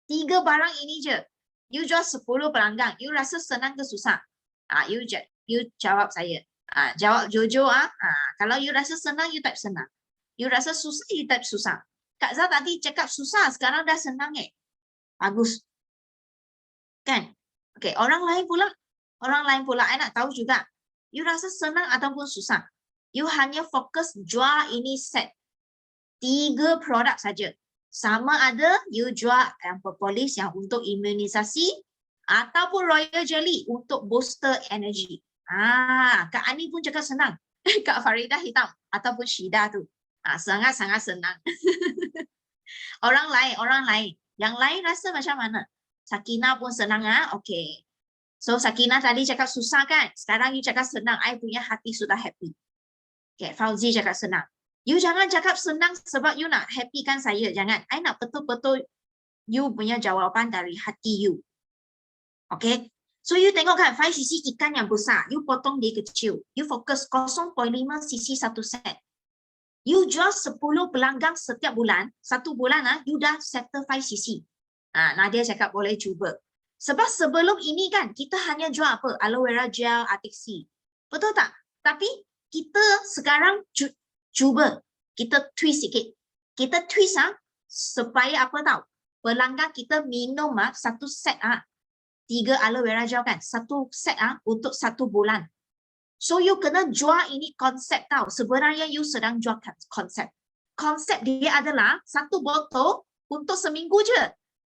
3 barang ini je. You jual 10 pelanggan. You rasa senang ke susah? You jawab saya. Jawab Jojo. Kalau you rasa senang, you type senang. You rasa susah, you type susah. Kak Zah tadi cakap susah, sekarang dah senang Bagus. Kan? Okay, orang lain pula, I nak tahu juga. You rasa senang ataupun susah? You hanya fokus jual ini set. 3 produk saja. Sama ada you jual yang propolis yang untuk imunisasi ataupun royal jelly untuk booster energy. Kak Ani pun cakap senang. Kak Faridah hitam ataupun Syida tu. Sangat-sangat senang. Orang lain. Yang lain rasa macam mana? Sakina pun senang Okay. So Sakina tadi cakap susah kan? Sekarang you cakap senang. I punya hati sudah happy. Okay, Fauzi cakap senang. You jangan cakap senang sebab you nak happy kan saya. Jangan. I nak betul-betul you punya jawapan dari hati you. Okay. So you tengok kan 5 cc ikan yang besar. You potong dia kecil. You fokus 0.5 cc satu set. You jual 10 pelanggan setiap bulan, 1 bulan you dah settle 5 cc. Nadia cakap boleh cuba. Sebab sebelum ini kan, kita hanya jual apa? Aloe vera gel, Arctic Sea. Betul tak? Tapi kita sekarang cuba. Kita twist sikit. Kita twist supaya apa tahu? Pelanggan kita minum satu set 3 aloe vera gel kan? Satu set untuk 1 bulan. So you kena jual ini konsep tahu. Sebenarnya you sedang jual konsep. Konsep dia adalah 1 botol untuk seminggu je.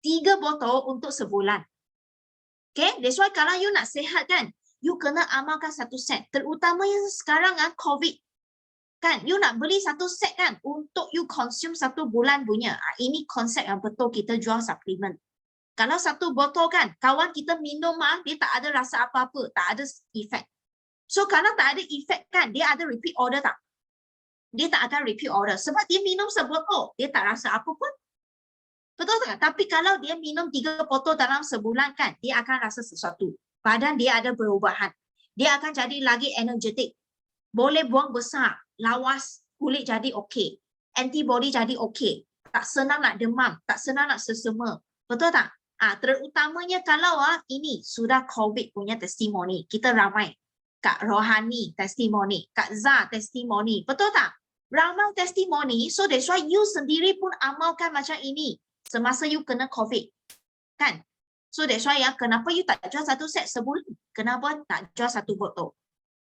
3 botol untuk sebulan. Okay, that's why kalau you nak sihat kan, you kena amalkan 1 set. Terutama yang sekarang COVID. Kan, you nak beli 1 set kan untuk you consume 1 bulan punya. Ini konsep yang betul kita jual suplemen. Kalau 1 botol kan, kawan kita minum dia tak ada rasa apa-apa, tak ada efek. So kalau tak ada efek kan, dia ada repeat order tak? Dia tak akan repeat order. Sebab dia minum sebotol, dia tak rasa apa pun. Betul tak? Tapi kalau dia minum 3 botol dalam sebulan kan, dia akan rasa sesuatu. Badan dia ada perubahan. Dia akan jadi lagi energetik. Boleh buang besar, lawas, kulit jadi okey. Antibody jadi okey. Tak senang nak demam, tak senang nak sesama. Betul tak? Terutamanya kalau ini sudah COVID punya testimoni. Kita ramai. Kak Rohani testimoni, Kak Zah testimoni. Betul tak? Ramai testimoni. So that's why you sendiri pun amalkan macam ini semasa you kena COVID. Kan? So that's why ya, kenapa you tak jual satu set sebulan? Kenapa tak jual satu botol?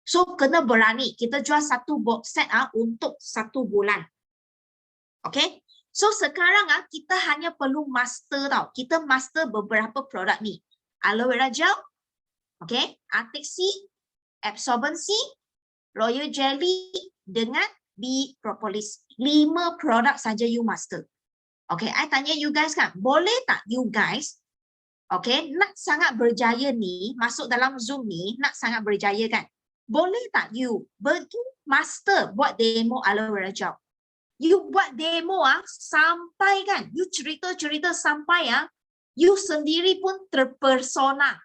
So kena berani, kita jual satu box set untuk 1 bulan. Okay? So sekarang kita hanya perlu master tau. Kita master beberapa produk ni. Aloe vera gel, okay? Arctic Sea, Absorbency, Royal Jelly dengan Bee Propolis. 5 produk saja you master. Okay, I tanya you guys kan, boleh tak you guys, okay, nak sangat berjaya ni, masuk dalam Zoom ni, nak sangat berjaya kan? Boleh tak you pergi master buat demo aloe vera gel? You buat demo sampai kan, you cerita-cerita sampai you sendiri pun terpersona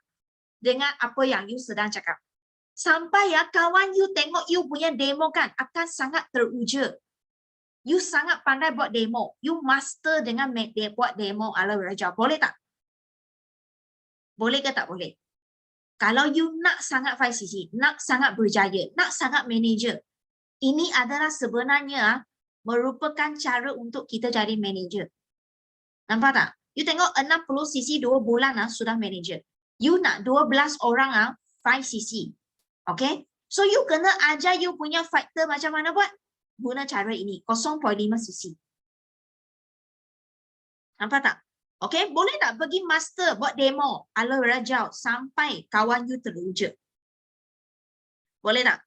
dengan apa yang you sedang cakap. Sampai kawan you tengok you punya demo kan, akan sangat teruja. You sangat pandai buat demo. You master dengan buat demo aloe vera gel. Boleh tak? Boleh ke tak boleh? Kalau you nak sangat 5cc, nak sangat berjaya, nak sangat manager, ini adalah sebenarnya merupakan cara untuk kita jadi manager. Nampak tak? You tengok 60cc 2 bulan sudah manager. You nak 12 orang 5cc. Okay? So you kena ajar you punya fighter macam mana buat? Guna cara ini, 0.5cc. Nampak tak? Okay, boleh tak pergi master buat demo aloe vera gel sampai kawan you teruja? Boleh tak?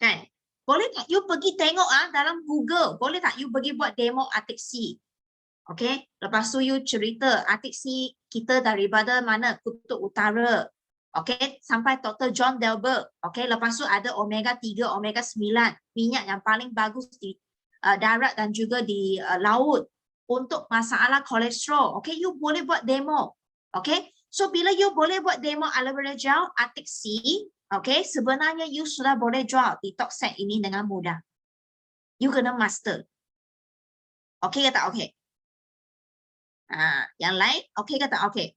Kan? Boleh tak you pergi tengok dalam Google? Boleh tak you pergi buat demo Arctic Sea? Okay, lepas tu you cerita Arctic Sea kita daripada mana? Kutub Utara. Okay, sampai Dr. John Delbert. Okay, lepas tu ada omega 3, omega 9, minyak yang paling bagus di darat dan juga di laut untuk masalah kolesterol. Okay, you boleh buat demo. Okay, so bila you boleh buat demo aloe vera gel Arctic Sea, okay, sebenarnya you sudah boleh jual detox set ini dengan mudah. You kena master. Okay ke tak okay? Yang lain, okay ke tak okay?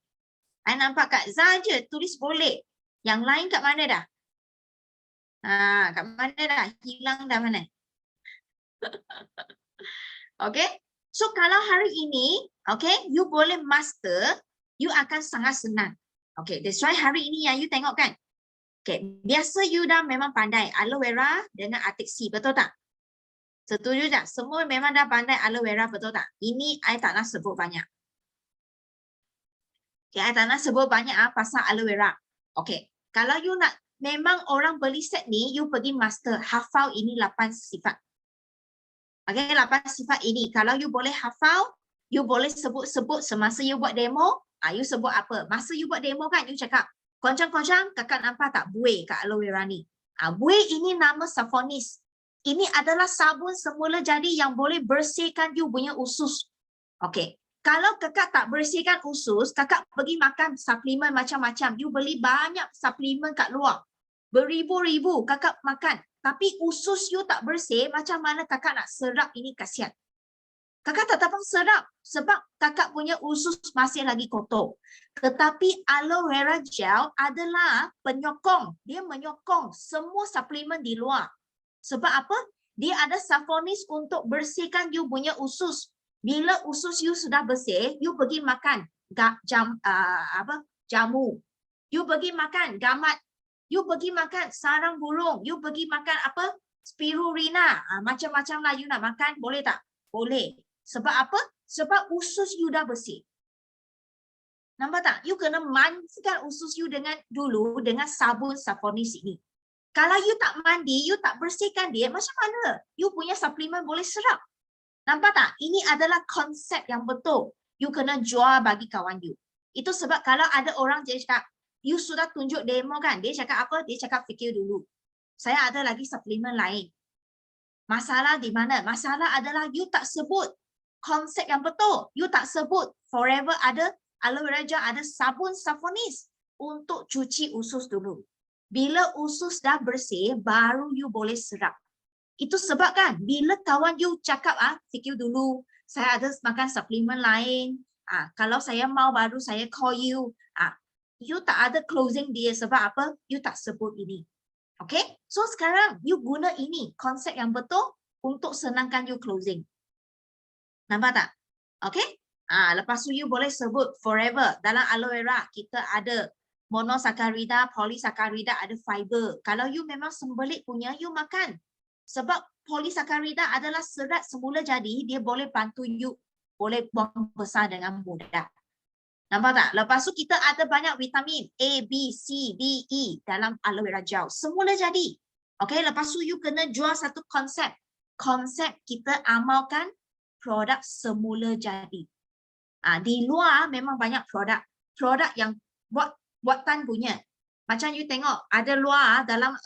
I nampak Kak Zah je tulis boleh. Yang lain kat mana dah? Kat mana dah? Hilang dah mana? Okay. So kalau hari ini, okay, you boleh master, you akan sangat senang. Okay, that's why hari ini yang you tengok kan. Okay, biasa you dah memang pandai aloe vera dengan Arctic Sea, betul tak? Setuju tak? Semua memang dah pandai aloe vera, betul tak? Ini I tak nak sebut banyak. Okay, I tak nak sebut banyak pasal aloe vera. Okay, kalau you nak memang orang beli set ni, you pergi master, hafal ini 8 sifat. Okay, 8 sifat ini. Kalau you boleh hafal, you boleh sebut-sebut semasa you buat demo, you sebut apa? Masa you buat demo kan, you cakap, koncang-koncang, kakak nampak tak buih kat aloe vera ni? Buih ini nama Safonis. Ini adalah sabun semula jadi yang boleh bersihkan you punya usus. Okay. Kalau kakak tak bersihkan usus, kakak pergi makan suplemen macam-macam. You beli banyak suplemen kat luar. Beribu-ribu kakak makan. Tapi usus you tak bersih, macam mana kakak nak serap ini, kasihan. Kakak tak dapat serap sebab kakak punya usus masih lagi kotor. Tetapi aloe vera gel adalah penyokong. Dia menyokong semua suplemen di luar. Sebab apa? Dia ada Safonis untuk bersihkan you punya usus. Bila usus you sudah bersih, you pergi makan jamu. You pergi makan gamat. You pergi makan sarang burung. You pergi makan apa? Spirulina. Macam-macam lah you nak makan. Boleh tak? Boleh. Sebab apa? Sebab usus you dah bersih. Nampak tak? You kena mandikan usus you dulu dengan sabun Safonis ini. Kalau you tak mandi, you tak bersihkan dia, macam mana you punya suplemen boleh serap? Nampak tak? Ini adalah konsep yang betul. You kena jual bagi kawan you. Itu sebab kalau ada orang dia cakap, you sudah tunjuk demo kan? Dia cakap apa? Dia cakap fikir dulu. Saya ada lagi suplemen lain. Masalah di mana? Masalah adalah you tak sebut konsep yang betul. You tak sebut forever ada aloe vera gel, ada sabun Safonis untuk cuci usus dulu. Bila usus dah bersih, baru you boleh serap. Itu sebab kan, bila kawan you cakap, fikir dulu, saya ada makan suplemen lain. Kalau saya mau baru saya call you. You tak ada closing dia sebab apa? You tak sebut ini. Okay? So sekarang, you guna ini, konsep yang betul untuk senangkan you closing. Nampak tak? Okay? Lepas tu you boleh sebut forever. Dalam aloe vera kita ada monosakarida, polisakarida, ada fiber. Kalau you memang sembelit punya, you makan. Sebab polisakarida adalah serat semula jadi, dia boleh bantu you boleh buang besar dengan mudah. Nampak tak? Lepas tu kita ada banyak vitamin A, B, C, D, E dalam aloe vera gel. Semula jadi. Okay, lepas tu you kena jual satu konsep. Konsep kita amalkan produk semula jadi. Di luar memang banyak produk yang buatan punya. Macam you tengok ada luar dalam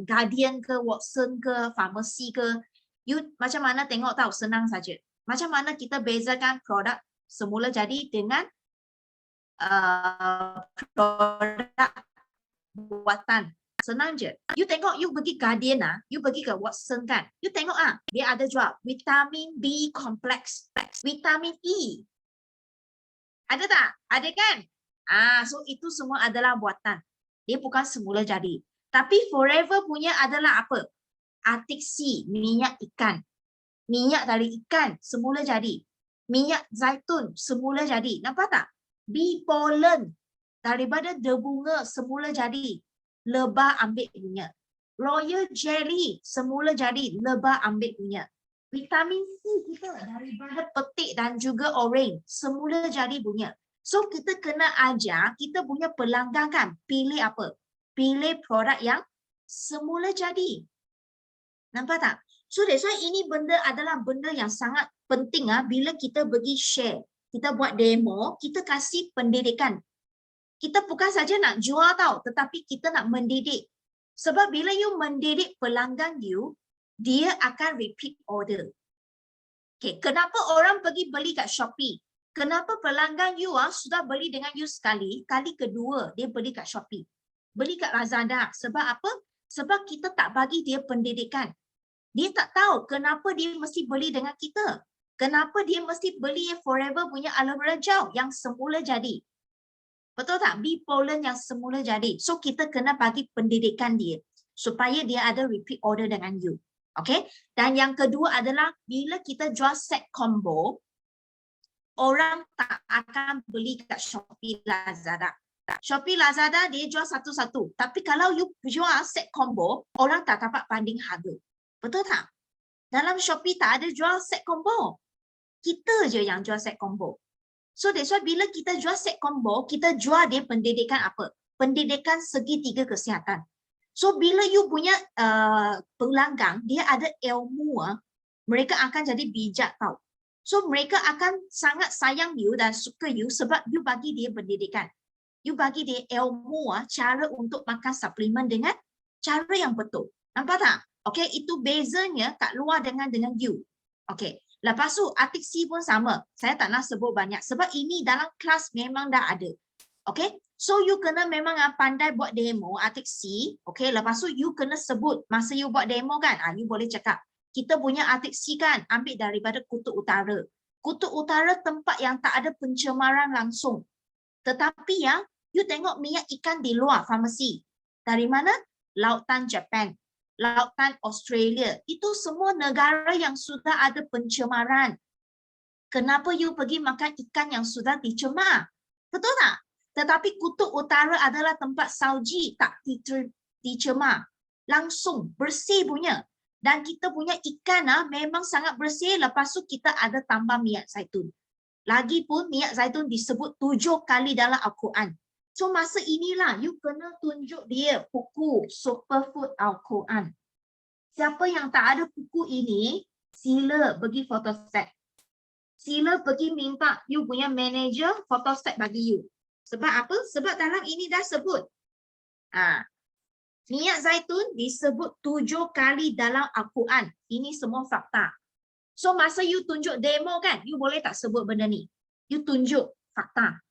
Guardian ke, Watson ke, Pharmacy ke, you macam mana tengok tahu, senang saja. Macam mana kita bezakan produk semula jadi dengan produk buatan. Senang je. You tengok, you pergi Guardian you pergi ke Watson kan, you tengok dia ada jual vitamin B complex, vitamin E. Ada tak? Ada kan? So itu semua adalah buatan. Dia bukan semula jadi. Tapi Forever punya adalah apa? Arctic Sea, minyak ikan. Minyak dari ikan, semula jadi. Minyak zaitun, semula jadi. Nampak tak? Bee pollen, daripada debunga, semula jadi. Lebah ambil punya. Royal jelly, semula jadi. Lebah ambil punya. Vitamin C kita daripada petik dan juga orange, semula jadi punya. So kita kena ajar kita punya pelanggan kan, pilih apa? Pilih produk yang semula jadi. Nampak tak? So that's why ini benda adalah benda yang sangat penting bila kita pergi share. Kita buat demo, kita kasih pendidikan. Kita bukan saja nak jual tau, tetapi kita nak mendidik. Sebab bila you mendidik pelanggan you, dia akan repeat order. Okay, kenapa orang pergi beli kat Shopee? Kenapa pelanggan you sudah beli dengan you sekali, kali kedua dia beli kat Shopee. Beli kat Lazada. Sebab apa? Sebab kita tak bagi dia pendidikan. Dia tak tahu kenapa dia mesti beli dengan kita. Kenapa dia mesti beli Forever punya aloe vera gel yang semula jadi. Betul tak? Bee pollen yang semula jadi. So kita kena bagi pendidikan dia supaya dia ada repeat order dengan you. Okay? Dan yang kedua adalah bila kita jual set combo, orang tak akan beli kat Shopee Lazada. Shopee Lazada dia jual satu-satu. Tapi kalau you jual set combo, orang tak dapat banding harga. Betul tak? Dalam Shopee tak ada jual set combo. Kita je yang jual set combo. So that's why bila kita jual set combo, kita jual dia pendidikan apa? Pendidikan segitiga kesihatan. So bila you punya pelanggan, dia ada ilmu, mereka akan jadi bijak tau. So mereka akan sangat sayang you dan suka you sebab you bagi dia pendidikan. You bagi dia ilmu, cara untuk makan suplemen dengan cara yang betul. Nampak tak? Okay, itu bezanya kat luar dengan you. Okay. Lepas tu Arctic Sea pun sama. Saya tak nak sebut banyak sebab ini dalam kelas memang dah ada. Okay. So you kena memang pandai buat demo Arctic Sea. Okay. Lepas tu you kena sebut masa you buat demo kan. You boleh cakap. Kita punya Arctic Sea kan ambil daripada Kutub Utara. Kutub Utara tempat yang tak ada pencemaran langsung. Tetapi you tengok minyak ikan di luar farmasi. Dari mana? Lautan Jepun. Lautan Australia, itu semua negara yang sudah ada pencemaran. Kenapa you pergi makan ikan yang sudah dicemar? Betul tak? Tetapi Kutub Utara adalah tempat salji tak dicemar. Langsung, bersih punya. Dan kita punya ikan memang sangat bersih, lepas tu kita ada tambah minyak zaitun. Lagipun minyak zaitun disebut 7 kali dalam Al-Quran. So masa inilah you kena tunjuk dia buku Superfood Al-Quran. Siapa yang tak ada buku ini, sila pergi photostat. Sila pergi minta you punya manager photostat bagi you. Sebab apa? Sebab dalam ini dah sebut. Minyak zaitun disebut 7 kali dalam Al-Quran. Ini semua fakta. So masa you tunjuk demo kan, you boleh tak sebut benda ni? You tunjuk fakta.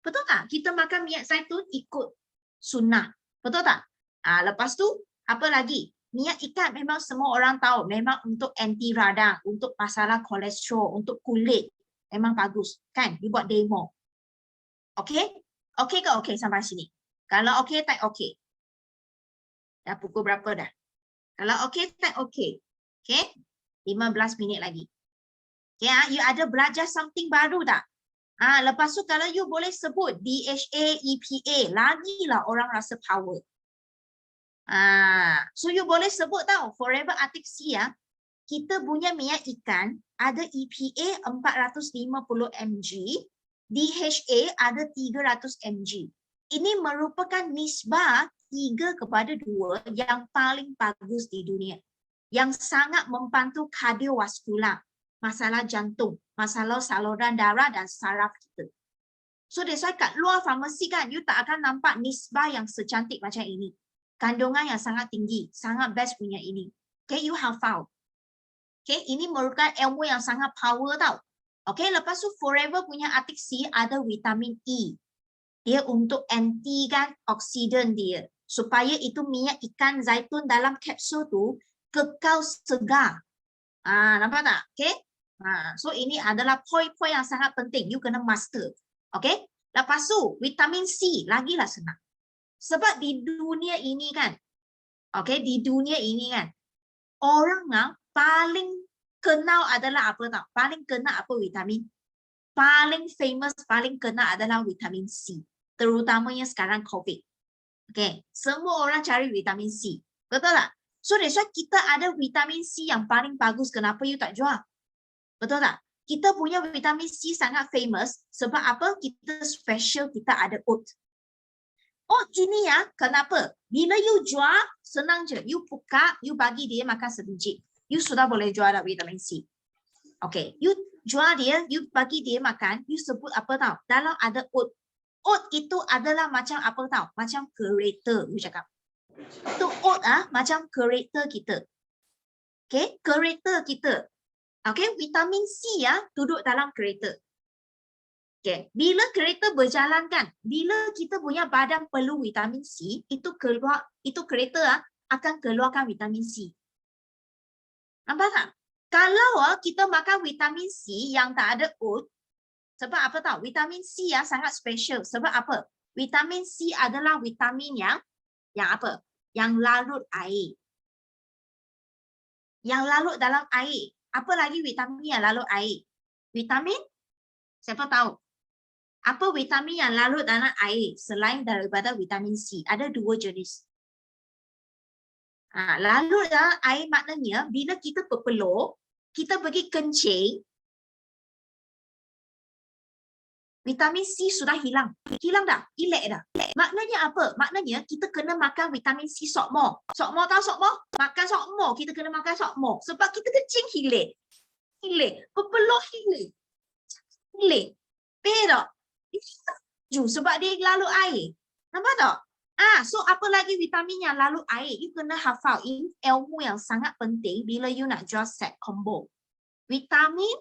Betul tak? Kita makan minyak zaitun ikut sunnah. Betul tak? Lepas tu, apa lagi? Minyak ikan memang semua orang tahu. Memang untuk anti radang, untuk masalah kolesterol, untuk kulit. Memang bagus. Kan? You buat demo. Okay? Okay ke okay sampai sini? Kalau okay, type okay. Dah pukul berapa dah? Kalau okay, type okay. Okay? 15 minit lagi. Okay, you ada belajar something baru tak? Lepas tu kalau you boleh sebut DHA, EPA, lagilah orang rasa power. So you boleh sebut tau, Forever Arctic Sea kita punya minyak ikan ada EPA 450 mg, DHA ada 300 mg. Ini merupakan nisbah 3:2 yang paling bagus di dunia. Yang sangat membantu kardiovaskular, masalah jantung, masalah saluran darah dan saraf kita. So that's why kat luar farmasi kan, you tak akan nampak nisbah yang secantik macam ini. Kandungan yang sangat tinggi, sangat best punya ini. Okay, you hafal. Okay, ini merupakan ilmu yang sangat power tau. Okay, lepas tu Forever punya Arctic Sea ada vitamin E. Dia untuk anti-kan oksidan dia. Supaya itu minyak ikan zaitun dalam kapsul tu kekal segar. Nampak tak? Okay. So ini adalah poin-poin yang sangat penting. You kena master. Okay. Lepas tu vitamin C lagilah senang. Sebab di dunia ini kan. Okay. Di dunia ini kan. Orang paling kenal adalah apa tau? Paling kenal apa vitamin? Paling famous, paling kenal adalah vitamin C. Terutamanya sekarang COVID. Okay. Semua orang cari vitamin C. Betul tak? So that's why kita ada vitamin C yang paling bagus. Kenapa you tak jual? Betul tak? Kita punya vitamin C sangat famous. Sebab apa? Kita special, kita ada oat. Oat ini kenapa? Bila you jual, senang je. You buka, you bagi dia makan sebiji. You sudah boleh jual vitamin C. Okay. You jual dia, you bagi dia makan, you sebut apa tau? Dalam ada oat. Oat itu adalah macam apa tau? Macam kereta, you cakap. Itu oat macam kereta kita. Okay, kereta kita. Okay, vitamin C duduk dalam kereta. Okay, bila kereta berjalan kan, bila kita punya badan perlu vitamin C, itu kereta akan keluarkan vitamin C. Nampak tak? Kalau kita makan vitamin C yang tak ada oat, sebab apa tahu? Vitamin C sangat special. Sebab apa? Vitamin C adalah vitamin yang apa? Yang larut air. Yang larut dalam air. Apa lagi vitamin yang larut air? Vitamin? Siapa tahu? Apa vitamin yang larut dalam air selain daripada vitamin C? Ada 2 jenis. Larut dalam air maknanya bila kita berpeluh, kita pergi kencing, vitamin C sudah hilang. Hilang dah? Elak dah. Maknanya apa? Maknanya kita kena makan vitamin C sokmo. Sokmo tahu sokmo? Makan sokmo. Kita kena makan sokmo. Sebab kita kencing hilang. Hilang. Berpeluh hilang. Hilang. Berak. Sebab dia lalu air. Nampak tak? So apa lagi vitamin yang lalu air? You kena hafal. Ini ilmu yang sangat penting bila you nak jual set combo. Vitamin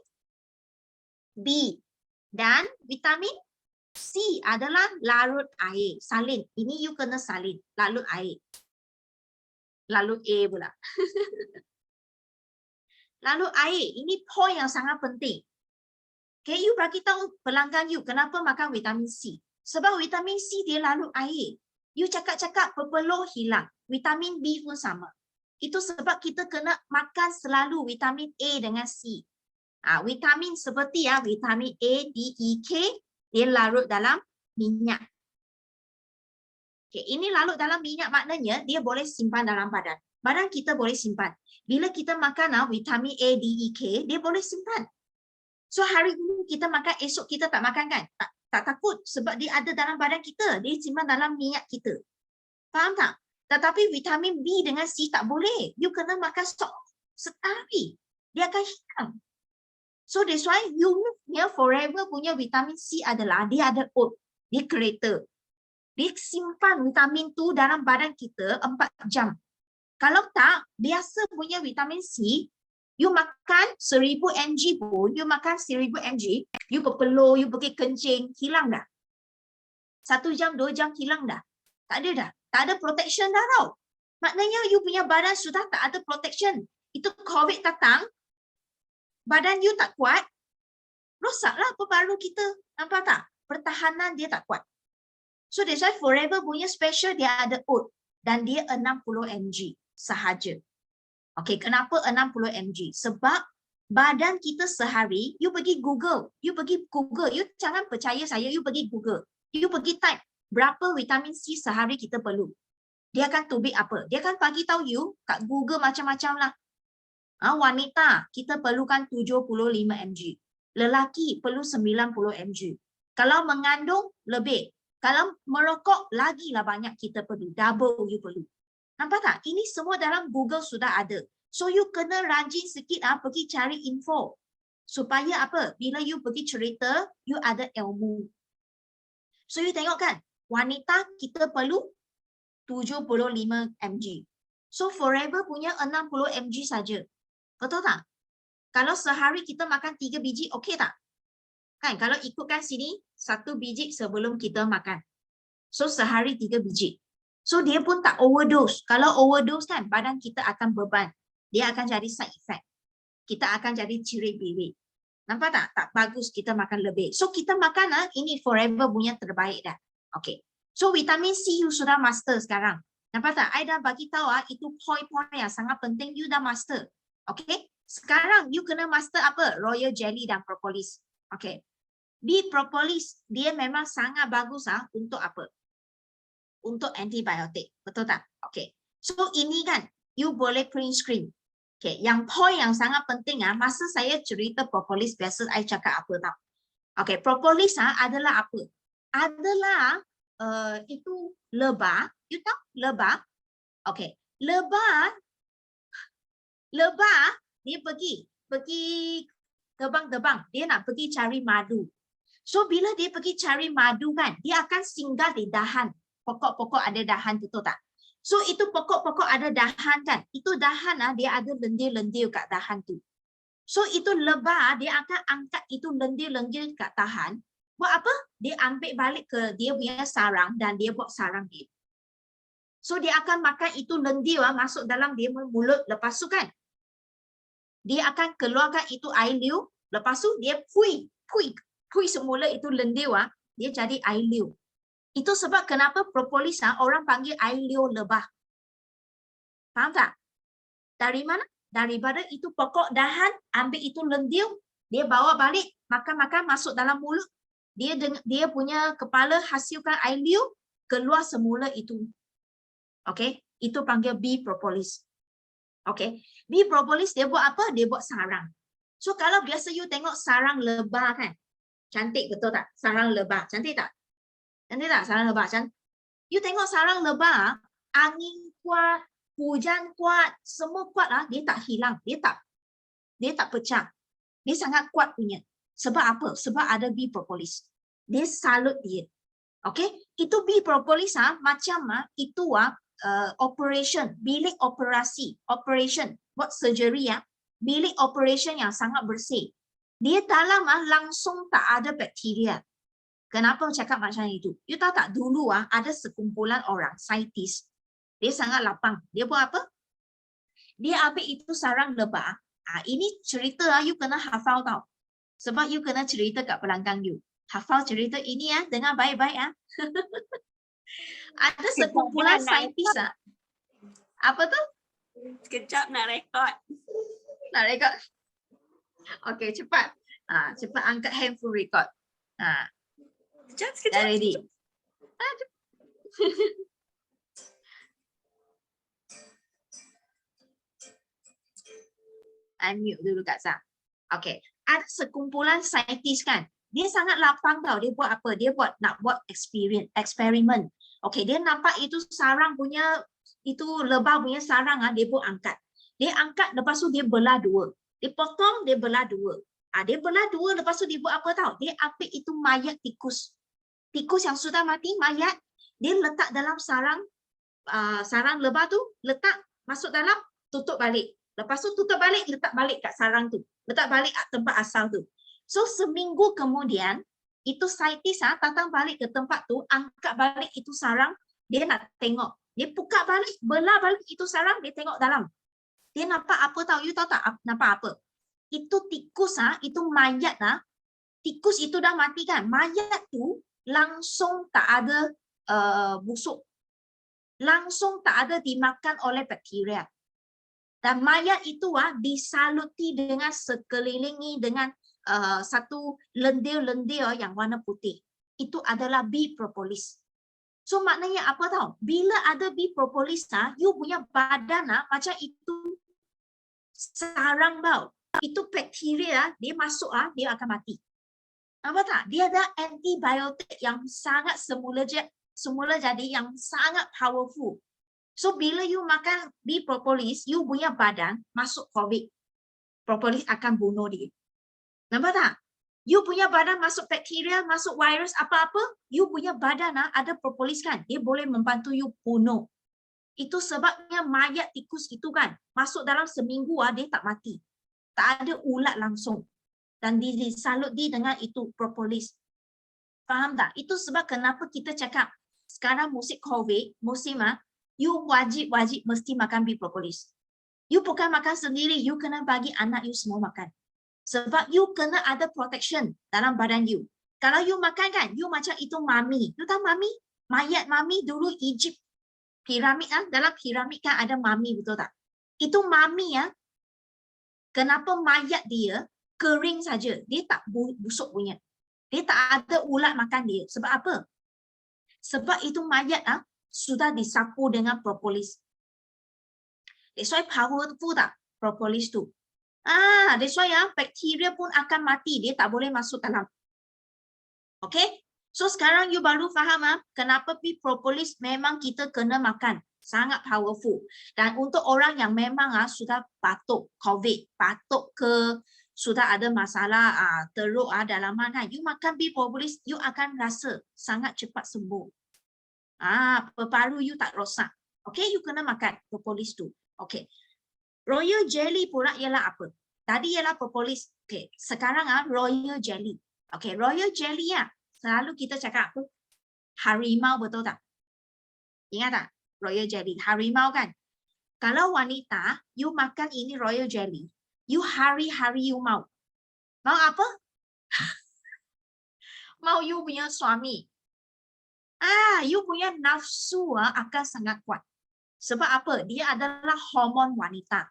B dan vitamin C adalah larut air. Salin. Ini you kena salin. Larut air. Larut air pula. Larut air. Ini poin yang sangat penting. Okay, you bagi tahu pelanggan you kenapa makan vitamin C. Sebab vitamin C dia larut air. You cakap-cakap berpeluh hilang. Vitamin B pun sama. Itu sebab kita kena makan selalu vitamin A dengan C. Vitamin seperti vitamin A, D, E, K, dia larut dalam minyak. Okay, ini larut dalam minyak maknanya dia boleh simpan dalam badan. Badan kita boleh simpan. Bila kita makan vitamin A, D, E, K, dia boleh simpan. So hari ini kita makan, esok kita tak makan kan? Tak takut sebab dia ada dalam badan kita. Dia simpan dalam minyak kita. Faham tak? Tetapi vitamin B dengan C tak boleh. You kena makan stok setahun. Dia akan hilang. So that's why uniquenya Forever punya vitamin C adalah dia ada oat. Dia kereta. Dia simpan vitamin tu dalam badan kita 4 jam. Kalau tak, biasa punya vitamin C, you makan 1000 mg pun, you makan 1000 mg, you berpeluh, you pergi kencing, hilang dah. 1 jam, 2 jam hilang dah. Tak ada dah. Tak ada protection dah tau. Maknanya you punya badan sudah tak ada protection. Itu COVID datang, badan you tak kuat, rosaklah pebaru kita. Nampak tak? Pertahanan dia tak kuat. So that's why Forever punya special dia ada oat. Dan dia 60 mg sahaja. Okay, kenapa 60 mg? Sebab badan kita sehari, you pergi Google, you jangan percaya saya, you pergi Google, you pergi type berapa vitamin C sehari kita perlu. Dia akan tubik apa? Dia akan bagi tahu you kat Google macam-macam lah. Wanita kita perlukan 75 mg. Lelaki perlu 90 mg. Kalau mengandung lebih. Kalau merokok lagilah banyak kita perlu. Double you perlu. Nampak tak? Ini semua dalam Google sudah ada. So you kena rajin sikit pergi cari info. Supaya apa? Bila you pergi cerita, you ada ilmu. So you tengok kan? Wanita kita perlu 75 mg. So forever punya 60 mg saja. Betul tak? Kalau sehari kita makan 3 biji, okey tak? Kan? Kalau ikutkan sini, 1 biji sebelum kita makan. So sehari 3 biji. So dia pun tak overdose. Kalau overdose kan, badan kita akan beban. Dia akan jadi side effect. Kita akan jadi cirit-birit. Nampak tak? Tak bagus kita makan lebih. So kita makan ini forever punya terbaik dah. Okay. So vitamin C you sudah master sekarang. Nampak tak? I dah bagi tahu itu point-point yang sangat penting you dah master. Okay. Sekarang you kena master apa? Royal jelly dan propolis. Okay. Di propolis dia memang sangat bagus untuk apa? Untuk antibiotik. Betul tak? Okay. So ini kan you boleh print screen. Okay. Yang point yang sangat penting masa saya cerita propolis biasa I cakap apa tau? Okay. Propolis adalah apa? Adalah itu lebah. You tahu lebah? Okay. Lebah dia pergi terbang-terbang. Dia nak pergi cari madu. So bila dia pergi cari madu kan, dia akan singgah di dahan. Pokok-pokok ada dahan, betul tak? So itu pokok-pokok ada dahan kan. Itu dahan dia ada lendir-lendir kat dahan tu. So itu lebah dia akan angkat itu lendir-lendir kat dahan. Buat apa? Dia ambil balik ke dia punya sarang dan dia buat sarang dia. So dia akan makan itu lendir masuk dalam dia mulut. Lepas tu kan, dia akan keluarkan itu air liu. Lepas tu dia pui semula itu lendir dia jadi air liu. Itu sebab kenapa propolis orang panggil air liu lebah. Faham tak? Dari mana? Daripada itu pokok dahan, ambil itu lendir, dia bawa balik, makan-makan masuk dalam mulut. Dia punya kepala hasilkan air liu, keluar semula itu. Okey, itu panggil bee propolis. Okey, bee propolis dia buat apa? Dia buat sarang. So kalau biasa you tengok sarang lebah kan, cantik betul tak? Sarang lebah, cantik tak? Cantik tak sarang lebah? You tengok sarang lebah, angin kuat, hujan kuat, semua kuat dia tak hilang, dia tak pecah. Dia sangat kuat punya. Sebab apa? Sebab ada bee propolis. Dia salut dia. Okey, itu bee propolis macam itu operation, bilik operasi, operation, buat surgery bilik operation yang sangat bersih. Dia dalam langsung tak ada bakteria. Kenapa cakap macam itu? You tahu tak dulu ada sekumpulan orang, saintis. Dia sangat lapang. Dia buat apa? Dia ambil itu sarang lebah. Ini cerita you kena hafal tau. Sebab you kena cerita kat pelanggan you. Hafal cerita ini dengan baik-baik Ada sekumpulan saintis Apa tu? Sekejap nak rekod. Nak rekod? Okey, cepat. Cepat angkat handphone record. Sekejap. Dah ready. Unmute dulu Kak Sam. Okey, ada sekumpulan saintis kan. Dia sangat lapang tau. Dia buat apa? Dia nak buat eksperimen. Okey, dia nampak itu sarang punya, itu lebah punya sarang dia pun angkat. Dia angkat lepas tu dia belah dua. Dia potong, dia belah dua. Dia belah dua lepas tu dia buat apa tau? Dia ambil itu mayat tikus. Tikus yang sudah mati, mayat, dia letak dalam sarang lebah tu, letak masuk dalam, tutup balik. Lepas tu tutup balik, letak balik kat sarang tu. Letak balik tempat asal tu. So seminggu kemudian, itu saintis datang balik ke tempat tu, angkat balik itu sarang, dia nak tengok. Dia buka balik, belah balik itu sarang, dia tengok dalam. Dia nampak apa tahu? You tahu tak nampak apa? Itu tikus itu mayat tikus itu dah mati kan. Mayat tu langsung tak ada busuk. Langsung tak ada dimakan oleh bakteria. Dan mayat itu disaluti dengan sekelilingi dengan satu lendir-lendir yang warna putih. Itu adalah bee propolis. So maknanya apa tahu? Bila ada bee propolis, you punya badan macam itu sarang tau. Itu bakteria, dia masuk dia akan mati. Apa tak? Dia ada antibiotik yang sangat semula jadi yang sangat powerful. So bila you makan bee propolis, you punya badan masuk COVID. Propolis akan bunuh dia. Nampak tak? You punya badan masuk bakteria, masuk virus apa-apa, you punya badan ada propolis kan, dia boleh membantu you bunuh. Itu sebabnya mayat tikus itu kan, masuk dalam seminggu dia tak mati. Tak ada ulat langsung. Dan disalut dengan itu propolis. Faham tak? Itu sebab kenapa kita cakap sekarang musim COVID, you wajib mesti makan bee propolis. You bukan makan sendiri, you kena bagi anak you semua makan. Sebab you kena ada protection dalam badan you. Kalau you makan kan, you macam itu mami. You tahu mami? Mayat mami dulu Egypt. Piramid dalam piramid kan ada mami, betul tak? Itu mami kenapa mayat dia kering saja. Dia tak busuk punya. Dia tak ada ulat makan dia. Sebab apa? Sebab itu mayat sudah disapu dengan propolis. That's why powerful tak propolis tu. That's why bakteria pun akan mati. Dia tak boleh masuk dalam. Okay? So sekarang you baru faham kenapa propolis memang kita kena makan. Sangat powerful. Dan untuk orang yang memang sudah batuk COVID, batuk ke, sudah ada masalah teruk dalaman kan, you makan bee propolis, you akan rasa sangat cepat sembuh. Paru you tak rosak. Okay, you kena makan propolis tu. Okay. Royal jelly pula ialah apa? Tadi ialah propolis. Okay, sekarang royal jelly. Okay, royal jelly selalu kita cakap apa? Harimau, betul tak? Ingat tak? Royal jelly. Harimau kan? Kalau wanita, you makan ini royal jelly, you hari-hari you mau. Mau apa? Mau you punya suami. You punya nafsu akan sangat kuat. Sebab apa? Dia adalah hormon wanita.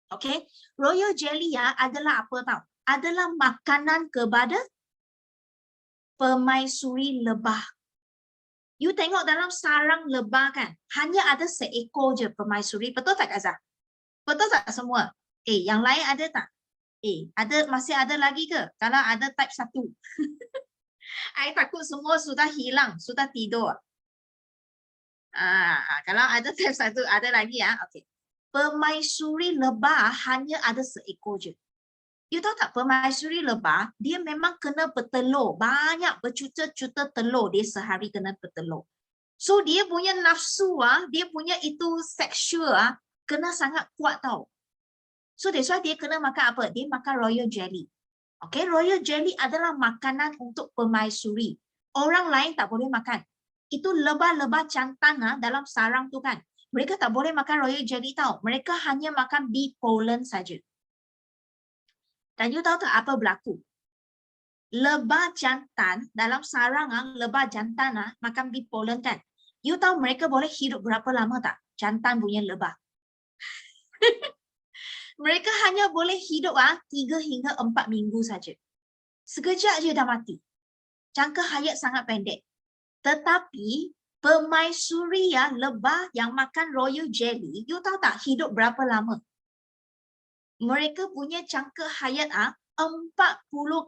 Okay? Royal jelly adalah apa tahu? Adalah makanan kepada permaisuri lebah. You tengok dalam sarang lebah kan, hanya ada seekor je permaisuri. Betul tak, Azhar? Betul tak semua? Yang lain ada tak? Masih ada lagi ke? Kalau ada type 1. I takut semua sudah hilang, sudah tidur. Kalau ada type 1, ada lagi Okay. Permaisuri lebah hanya ada seekor je. You tahu tak, permaisuri lebah, dia memang kena bertelur. Banyak, berjuta-juta telur dia sehari kena bertelur. So, dia punya nafsu, dia punya itu seksual, kena sangat kuat tau. So, that's why dia kena makan apa? Dia makan royal jelly. Okay, royal jelly adalah makanan untuk permaisuri. Orang lain tak boleh makan. Itu lebah-lebah jantan dalam sarang tu kan. Mereka tak boleh makan royal jelly tau. Mereka hanya makan bee pollen saja. Dan you tahu tak apa berlaku? Lebah jantan dalam sarang, lebah jantan makan bee pollen kan. You tahu mereka boleh hidup berapa lama tak? Jantan punya lebah. Mereka hanya boleh hidup 3 hingga 4 minggu saja. Sekejap je dah mati. Jangka hayat sangat pendek. Tetapi permaisuri lebah yang makan royal jelly, you tahu tak hidup berapa lama? Mereka punya jangka hayat 40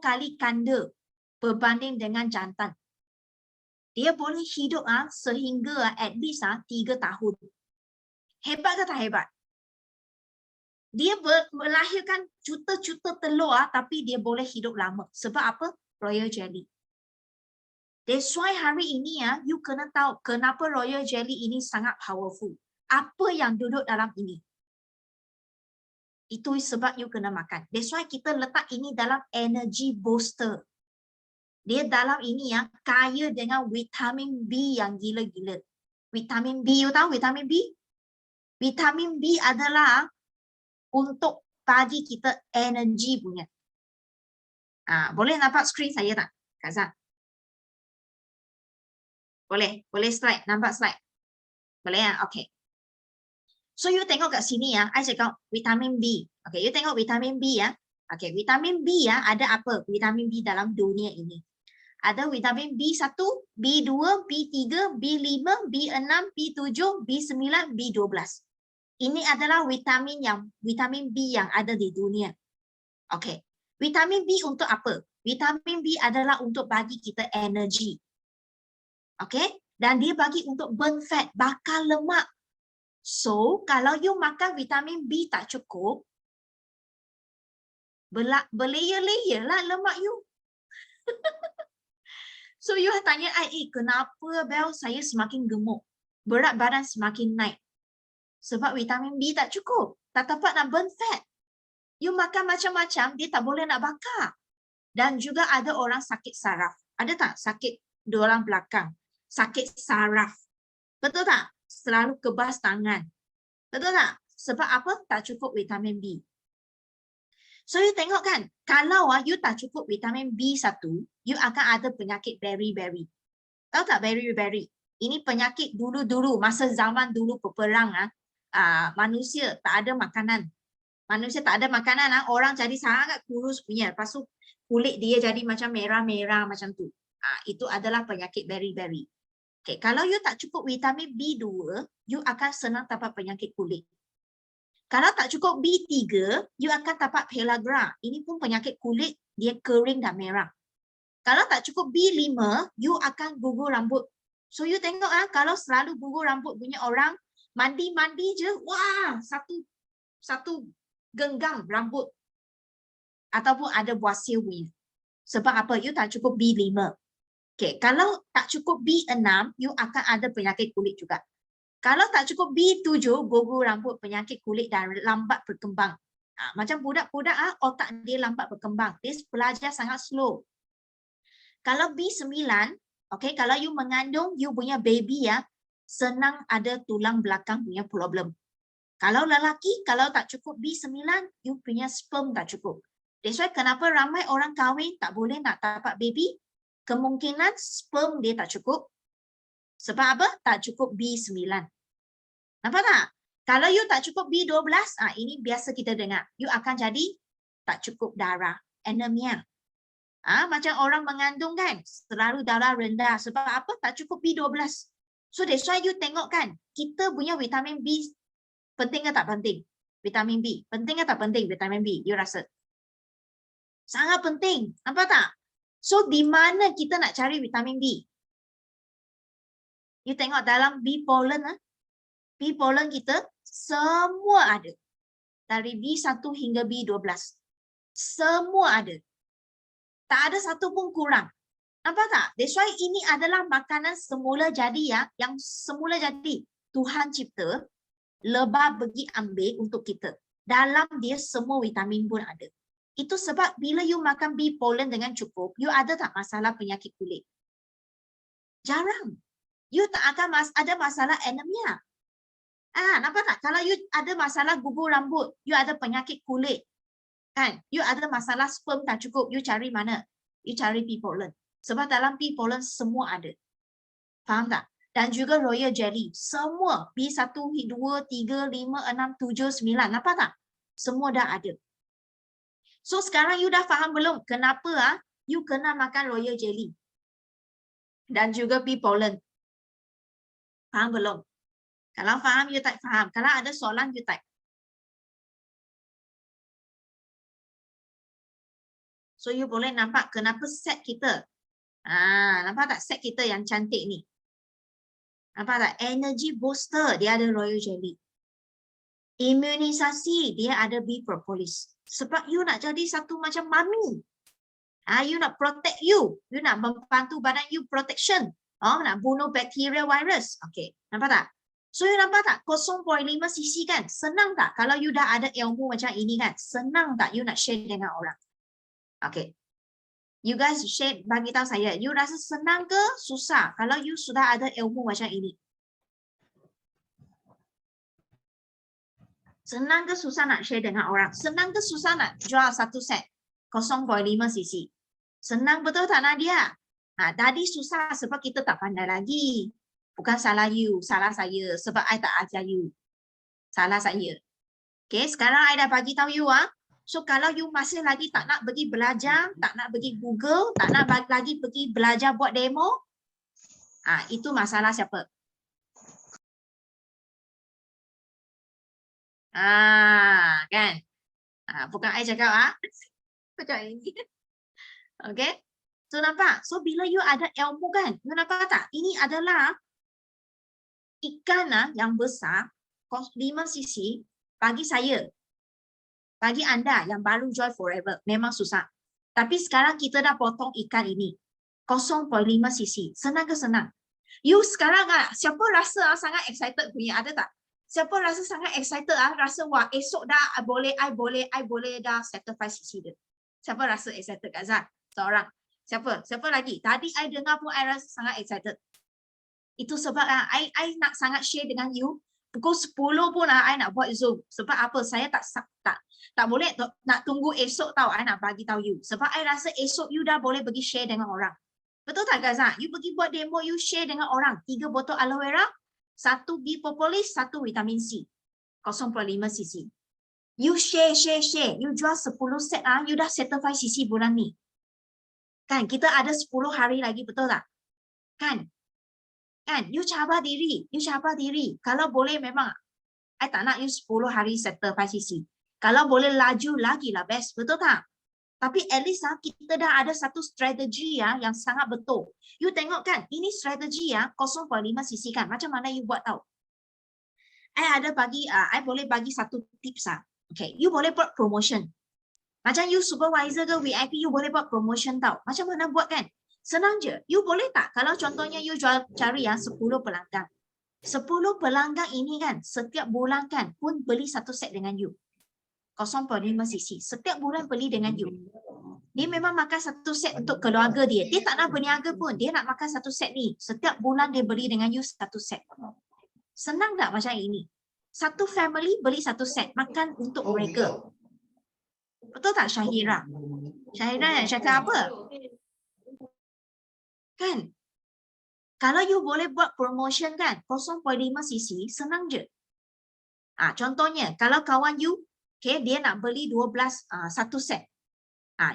kali ganda berbanding dengan jantan. Dia boleh hidup sehingga at least 3 tahun. Hebat ke tak hebat? Dia melahirkan juta-juta telur tapi dia boleh hidup lama. Sebab apa? Royal jelly. That's why hari ini you kena tahu kenapa royal jelly ini sangat powerful. Apa yang duduk dalam ini? Itu sebab you kena makan. That's why kita letak ini dalam energy booster. Dia dalam ini kaya dengan vitamin B yang gila-gila. Vitamin B, you tahu vitamin B? Vitamin B adalah untuk bagi kita energy punya. Boleh nampak skrin saya tak, Kak Zah? Boleh slide, nampak slide? Boleh Okay. So you tengok kat sini ya, I cakap vitamin B. Okay, you tengok vitamin B ya. Okay, vitamin B ya, ada apa? Vitamin B dalam dunia ini. Ada vitamin B1, B2, B3, B5, B6, B7, B9, B12. Ini adalah vitamin B yang ada di dunia. Okay, vitamin B untuk apa? Vitamin B adalah untuk bagi kita energi. Okay, dan dia bagi untuk burn fat, bakar lemak. So, kalau you makan vitamin B tak cukup, berlayer-layer lah lemak you. So, you tanya I, kenapa Bel saya semakin gemuk? Berat badan semakin naik. Sebab vitamin B tak cukup. Tak dapat nak burn fat. You makan macam-macam, dia tak boleh nak bakar. Dan juga ada orang sakit saraf. Ada tak sakit tulang belakang? Sakit saraf. Betul tak? Selalu kebas tangan. Betul tak? Sebab apa? Tak cukup vitamin B. So, you tengok kan, kalau you tak cukup vitamin B1, you akan ada penyakit beriberi. Tahu tak beriberi? Ini penyakit dulu-dulu, masa zaman dulu peperang, manusia tak ada makanan. Manusia tak ada makanan, orang jadi sangat kurus punya. Lepas tu kulit dia jadi macam merah-merah macam tu. Itu adalah penyakit beriberi. Okay, kalau you tak cukup vitamin B2, you akan senang dapat penyakit kulit. Kalau tak cukup B3, you akan dapat pellagra. Ini pun penyakit kulit, dia kering dan merah. Kalau tak cukup B5, you akan gugur rambut. So you tengok kalau selalu gugur rambut punya orang, mandi-mandi je, wah, satu genggam rambut. Ataupun ada buasir punya. Sebab apa? You tak cukup B5. Okay, kalau tak cukup B6, you akan ada penyakit kulit juga. Kalau tak cukup B7, gugur rambut, penyakit kulit dan lambat berkembang. Macam budak-budak, otak dia lambat berkembang. Dia belajar sangat slow. Kalau B9, okay, kalau you mengandung, you punya baby senang ada tulang belakang punya problem. Kalau lelaki, kalau tak cukup B9, you punya sperm tak cukup. That's why kenapa ramai orang kahwin tak boleh nak dapat baby? Kemungkinan sperm dia tak cukup. Sebab apa? Tak cukup B9. Nampak tak? Kalau you tak cukup B12, ini biasa kita dengar. You akan jadi tak cukup darah, anemia. Macam orang mengandung kan, selalu darah rendah. Sebab apa? Tak cukup B12. So that's why you tengok kan, kita punya vitamin B penting ke tak penting? Vitamin B. Penting ke tak penting vitamin B? You rasa? Sangat penting. Nampak tak? So di mana kita nak cari vitamin B? You tengok dalam B pollen. B pollen kita semua ada. Dari B1 hingga B12. Semua ada. Tak ada satu pun kurang. Nampak tak? That's why ini adalah makanan semula jadi yang semula jadi. Tuhan cipta, lebah pergi ambil untuk kita. Dalam dia semua vitamin pun ada. Itu sebab bila you makan B pollen dengan cukup, you ada tak masalah penyakit kulit? Jarang. You tak akan ada masalah anemia. Nampak tak? Kalau you ada masalah gugur rambut, you ada penyakit kulit, kan? You ada masalah sperm tak cukup, you cari mana? You cari pea pollen. Sebab dalam pea pollen semua ada. Faham tak? Dan juga royal jelly. Semua B1, B2, 3, 5, 6, 7, 9. Nampak tak? Semua dah ada. So sekarang you dah faham belum kenapa you kena makan royal jelly? Dan juga pea pollen. Faham belum? Kalau faham, you tak faham. Kalau ada soalan, you type. So you boleh nampak kenapa set kita. Nampak tak set kita yang cantik ni? Nampak tak? Energy booster, dia ada royal jelly. Imunisasi, dia ada bee propolis. Sebab you nak jadi satu macam mami. You nak protect you. You nak membantu badan you protection. Nak bunuh bakteria, virus. Okay, nampak tak? So you nampak tak? 0.5 cc kan? Senang tak? Kalau you dah ada ilmu macam ini kan? Senang tak you nak share dengan orang? Okay. You guys share, bagi tahu saya. You rasa senang ke susah? Kalau you sudah ada ilmu macam ini. Senang ke susah nak share dengan orang? Senang ke susah nak jual satu set 0.5 cc? Senang betul tak Nadia? Tadi susah sebab kita tak pandai lagi. Bukan salah you, salah saya sebab I tak ajar you. Salah saya. Okay, sekarang I dah bagi tahu you So kalau you masih lagi tak nak pergi belajar, tak nak pergi Google, tak nak lagi pergi belajar buat demo, itu masalah siapa? Kan? Bukan I cakap macam ini. Okay? So nampak? So bila you ada ilmu kan, you nampak tak? Ini adalah ikan yang besar, kos 5 cc, bagi saya. Bagi anda yang baru join Forever, memang susah. Tapi sekarang kita dah potong ikan ini. 0.5 cc. Senang ke senang? You sekarang siapa rasa sangat excited punya? Ada tak? Siapa rasa sangat excited rasa wah esok dah I boleh dah settle 5 cc dia. Siapa rasa excited Kak Zat? Seorang. Siapa lagi? Tadi I dengar pun I rasa sangat excited. Itu sebab I nak sangat share dengan you. Pukul 10 pun I nak buat Zoom. Sebab apa? Saya tak boleh nak tunggu esok tahu. I nak bagi tahu you. Sebab I rasa esok you dah boleh pergi share dengan orang. Betul tak Kak Zat? You pergi buat demo, you share dengan orang. 3 botol aloe vera, 1 B propolis, 1 vitamin C. 0.5 cc. You share. You jual 10 set you dah settle 5 cc bulan ni. Kan kita ada 10 hari lagi, betul tak? Kan? You cabar diri. Kalau boleh memang I tak nak you 10 hari settle 5 cc. Kalau boleh laju lagi lah best, betul tak? Tapi at least kita dah ada satu strategi yang sangat betul. You tengok kan, ini strategi 0.5 cc kan. Macam mana you buat tahu? I boleh bagi satu tips Okay, you boleh buat promotion. Macam you supervisor ke VIP, you boleh buat promotion tau. Macam mana buat kan? Senang je. You boleh tak? Kalau contohnya you cari 10 pelanggan. 10 pelanggan ini kan, setiap bulan kan pun beli satu set dengan you. 0.5 cc. Setiap bulan beli dengan you. Dia memang makan satu set untuk keluarga dia. Dia tak nak berniaga pun. Dia nak makan satu set ni. Setiap bulan dia beli dengan you satu set. Senang tak macam ini? Satu family beli satu set. Makan untuk mereka. Betul tak Syahira? Syahira yang cakap apa? Kan? Kalau you boleh buat promotion kan, 0.5 cc, senang je. Contohnya, kalau kawan you, okay, dia nak beli 12 satu set.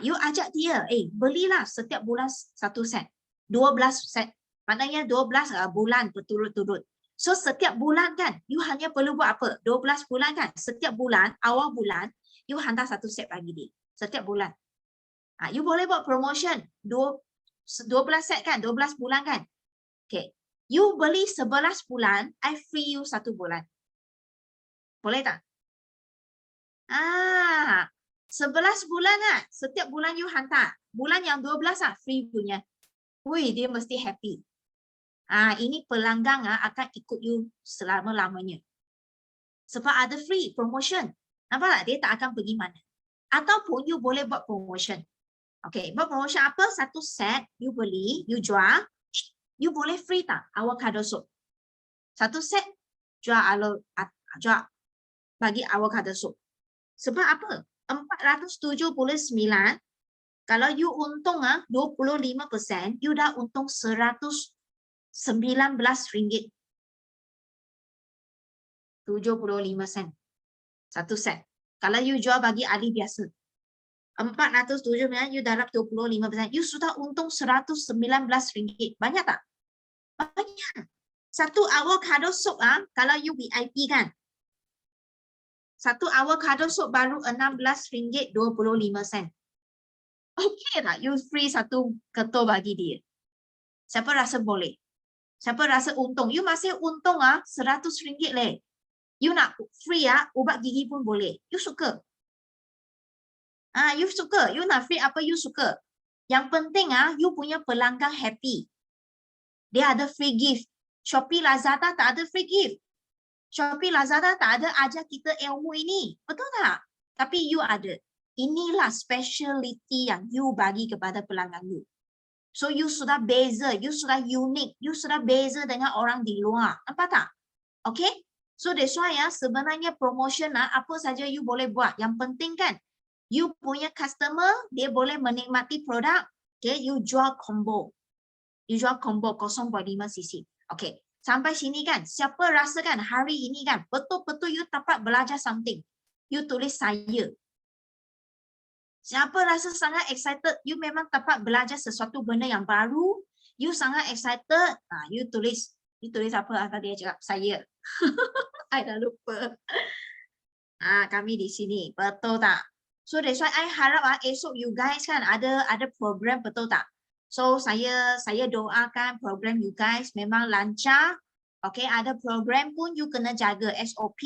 You ajak dia, belilah setiap bulan satu set. 12 set. Maknanya 12 bulan berturut-turut. So setiap bulan kan, you hanya perlu buat apa? 12 bulan kan? Setiap bulan, awal bulan, you hantar satu set bagi dia. Setiap bulan. You boleh buat promotion. 12 set kan? 12 bulan kan? Okay. You beli 11 bulan, I free you 1 bulan. Boleh tak? 11 bulan setiap bulan you hantar. Bulan yang 12 free punya. Wih, dia mesti happy. Ini pelanggan akan ikut you selama-lamanya. Sebab ada free promotion. Nampak tak? Dia tak akan pergi mana. Ataupun you boleh buat promotion. Okay, buat promotion apa? Satu set you beli, you jual, you boleh free tak? Avocado soup. Satu set jual bagi avocado soup. Sebab apa? 479, kalau you untung 25%, you dah untung RM119. 75 sen. Satu set. Kalau you jual bagi ahli biasa. 479, you darab 25%. You sudah untung RM119. Banyak tak? Banyak. Satu avocado soup kalau you VIP kan. Satu avocado soup baru RM16.25. Okey tak? You free satu ketul bagi dia. Siapa rasa boleh? Siapa rasa untung? You masih untung RM100 leh. You nak free ubat gigi pun boleh. You suka? You suka? You nak free apa you suka? Yang penting you punya pelanggan happy. Dia ada free gift. Shopee Lazada tak ada free gift. Shopee Lazada tak ada ajar kita ilmu ini. Betul tak? Tapi you ada. Inilah speciality yang you bagi kepada pelanggan you. So you sudah beza, you sudah unik, you sudah beza dengan orang di luar. Nampak tak? Okay? So that's why sebenarnya promotion apa saja you boleh buat. Yang penting kan, you punya customer, dia boleh menikmati produk. Okay, you jual combo. You jual combo 0.5 cc. Okay. Sampai sini kan, siapa rasa kan hari ini kan, betul-betul you dapat belajar something. You tulis saya. Siapa rasa sangat excited, you memang dapat belajar sesuatu benda yang baru, you sangat excited, you tulis apa tadi dia cakap, saya. I dah lupa. Kami di sini, betul tak? So that's why I harap esok you guys kan ada program, betul tak? So saya doakan program you guys memang lancar. Okay, ada program pun you kena jaga SOP.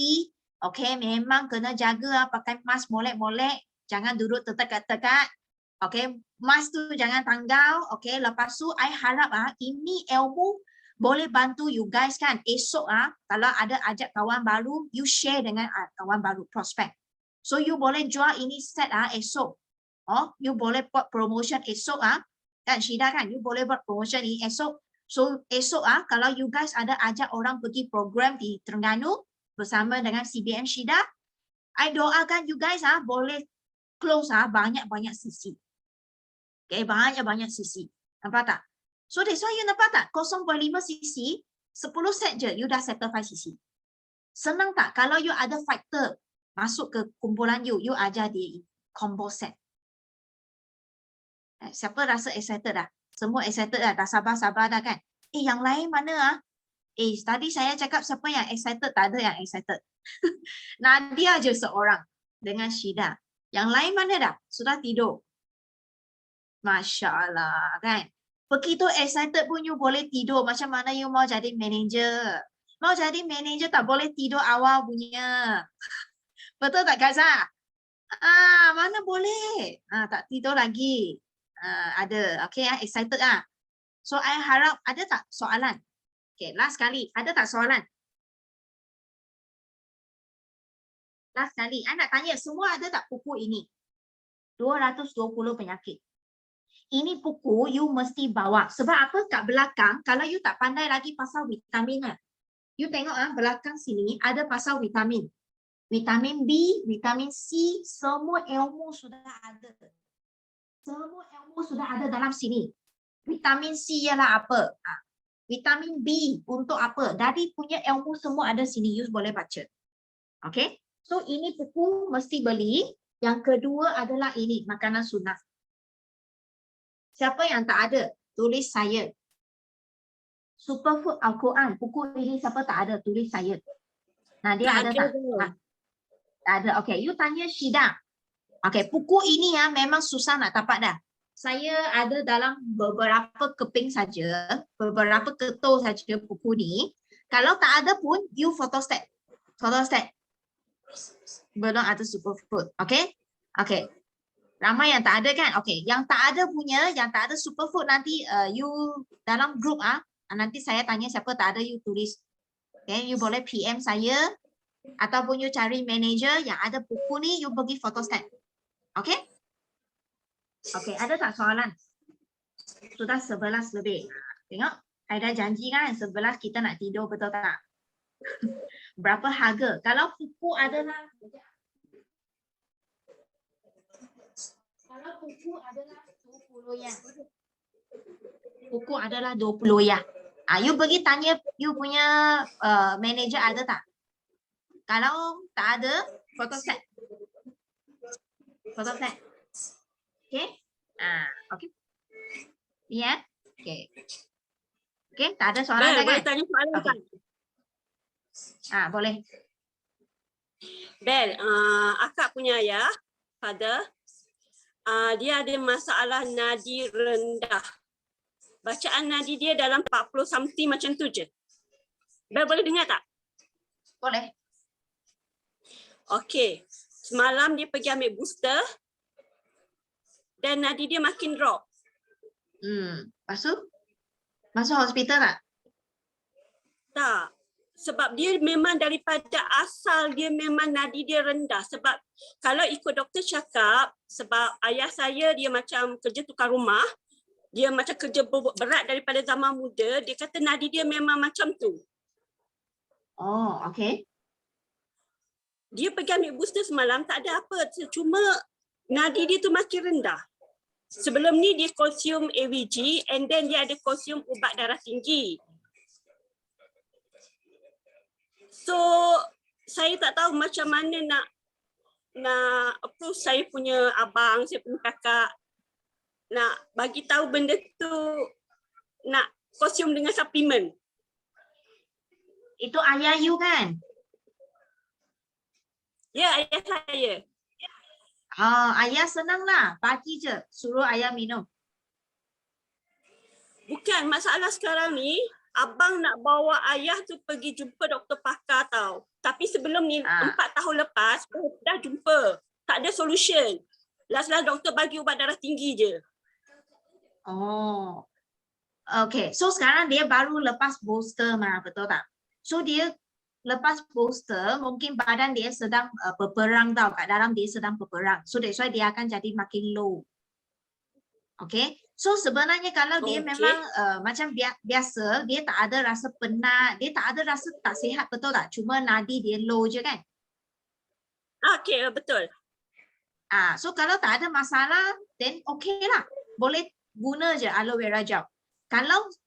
Okay, memang kena jaga pakai mask molek-molek. Jangan duduk terdekat-dekat. Okay, mask tu jangan tanggal. Okay, lepas tu I harap ini ilmu boleh bantu you guys kan. Esok kalau ada ajak kawan baru, you share dengan kawan baru prospek. So you boleh jual ini set esok. You boleh buat promotion esok kan Syida kan, you boleh buat promotion ini esok. So esok kalau you guys ada ajak orang pergi program di Terengganu bersama dengan CBM Syida, I doakan you guys boleh close banyak-banyak sisi. Okay, banyak-banyak sisi. Nampak tak? So that's why you nampak tak? 0.5 sisi, 10 set je, you dah settle 5 sisi. Senang tak? Kalau you ada fighter masuk ke kumpulan you ajar dia combo set. Siapa rasa excited dah? Semua excited dah sabar-sabar dah kan? Yang lain mana tadi saya cakap siapa yang excited? Tak ada yang excited. Nadia je seorang dengan Syida. Yang lain mana dah? Sudah tidur. Masya Allah kan? Begitu excited pun you boleh tidur. Macam mana you mau jadi manager? Mau jadi manager tak boleh tidur awal punya. Betul tak Gaza? Mana boleh? Tak tidur lagi. Ada. Okay, excited So I harap ada tak soalan? Okay, last kali. Ada tak soalan? Last kali. I nak tanya semua ada tak buku ini? 220 penyakit. Ini buku you mesti bawa. Sebab apa? Kat belakang, kalau you tak pandai lagi pasal vitamin you tengok belakang sini ada pasal vitamin. Vitamin B, vitamin C, semua ilmu sudah ada. Semua ilmu sudah ada dalam sini. Vitamin C ialah apa? Vitamin B untuk apa? Dari punya ilmu semua ada sini. You boleh baca. Okay? So ini buku mesti beli. Yang kedua adalah ini, makanan sunnah. Siapa yang tak ada? Tulis saya. Superfood Al-Quran. Buku ini siapa tak ada? Tulis saya. Nah, dia ada tak? Tak ada. Okay, you tanya Syida. Okay, buku ini memang susah nak dapat dah. Saya ada dalam beberapa keping saja, beberapa ketul saja buku ni. Kalau tak ada pun, you photostat. Photostat. Belum ada superfood. Okay? Okay. Ramai yang tak ada kan? Okay. Yang tak ada punya, yang tak ada superfood nanti you dalam grup nanti saya tanya siapa tak ada, you tulis. Okay, you boleh PM saya ataupun you cari manager yang ada buku ni, you pergi photostat. Okay? Okay, ada tak soalan? Sudah 11 lebih. Tengok, saya dah janji kan 11 kita nak tidur, betul tak? Berapa harga? Kalau buku adalah kalau buku adalah 20 ya. Buku adalah 20 ya. You pergi tanya you punya manager ada tak? Kalau tak ada, photostat. Photostat. Okay? Okay. Ya? Yeah? Okay. Okay, tak ada soalan dah kan? Boleh tanya soalan kan? Boleh. Bel, akak punya ayah, father, dia ada masalah nadi rendah. Bacaan nadi dia dalam 40 something macam tu je. Bel boleh dengar tak? Boleh. Okey. Semalam dia pergi ambil booster dan nadi dia makin drop. Lepas tu? Masuk hospital tak? Tak. Sebab dia memang daripada asal dia memang nadi dia rendah. Sebab kalau ikut doktor cakap, sebab ayah saya dia macam kerja tukar rumah, dia macam kerja berat daripada zaman muda, dia kata nadi dia memang macam tu. Oh, okay. Dia pergi ambil booster semalam, tak ada apa. Cuma nadi dia tu makin rendah. Sebelum ni dia consume AVG and then dia ada consume ubat darah tinggi. So saya tak tahu macam mana nak approve saya punya abang, saya punya kakak nak bagi tahu benda tu nak konsum dengan suplemen. Itu ayah you kan? Ya, ayah saya. Ayah senang lah. Pagi je suruh ayah minum. Bukan, masalah sekarang ni abang nak bawa ayah tu pergi jumpa doktor pakar tau. Tapi sebelum ni 4 tahun lepas dah jumpa. Tak ada solution. Last-last doktor bagi ubat darah tinggi je. Oh. Okay. So sekarang dia baru lepas booster mah, betul tak? So dia lepas booster mungkin badan dia sedang berperang tau. Kat dalam dia sedang berperang. So that's why dia akan jadi makin low. Okay. So sebenarnya kalau dia memang macam biasa, dia tak ada rasa penat, dia tak ada rasa tak sihat, betul tak? Cuma nadi dia low je kan? Okay, betul. So kalau tak ada masalah, then okay lah. Boleh guna je aloe vera gel.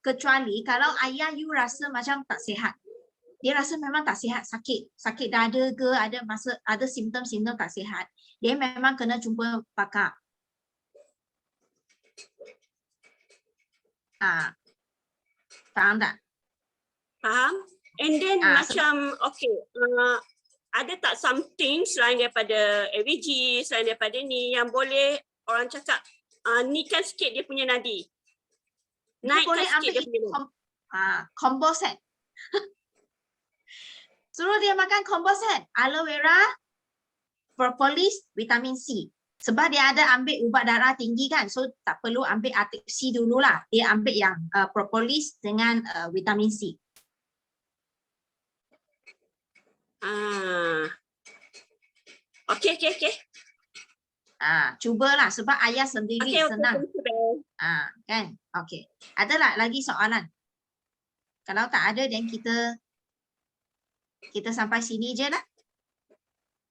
Kecuali kalau ayah you rasa macam tak sihat. Dia rasa memang tak sihat, sakit dada ke, ada simptom-simptom tak sihat. Dia memang kena jumpa pakar. Faham tak? Faham? And then macam okay, ada tak something selain daripada AVG, selain daripada ni yang boleh orang cakap nikan sikit dia punya nadi. Naikkan sikit dia punya nadi. Combo set. Suruh dia makan combo set. Aloe vera, propolis, vitamin C. Sebab dia ada ambil ubat darah tinggi kan. So tak perlu ambil Arctic C dululah. Dia ambil yang propolis dengan vitamin C. Okay. Cubalah sebab ayah sendiri senang. Kan? Okay. Ada lagi soalan? Kalau tak ada, then kita sampai sini je lah.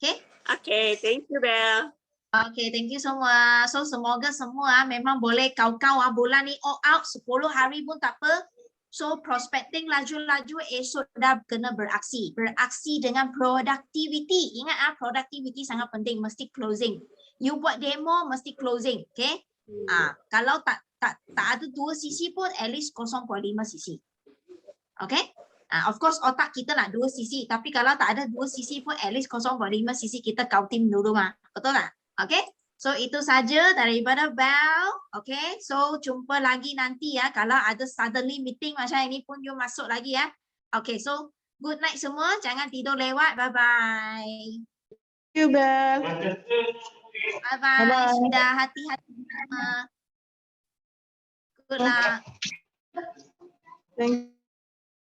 Okay? Okay, thank you, Bel. Okay, thank you semua. So semoga semua memang boleh kau-kau bulan ni all out 10 hari pun tak apa. So prospecting laju-laju esok dah kena beraksi. Beraksi dengan productivity. Ingat productivity sangat penting, mesti closing. You buat demo mesti closing, okay? Kalau tak ada 2 cc pun at least 0.5 cc. Okay? Of course otak kita nak 2 cc, tapi kalau tak ada 2 cc pun at least 0.5 cc kita counting dulu mah. Betul tak? Okay, so itu saja daripada Bel. Okay, so jumpa lagi nanti ya. Kalau ada suddenly meeting macam ini pun you masuk lagi ya. Okay, so good night semua. Jangan tidur lewat. Bye-bye. Thank you, Bel. Bye-bye. Sudah hati-hati semua. Good luck. Thank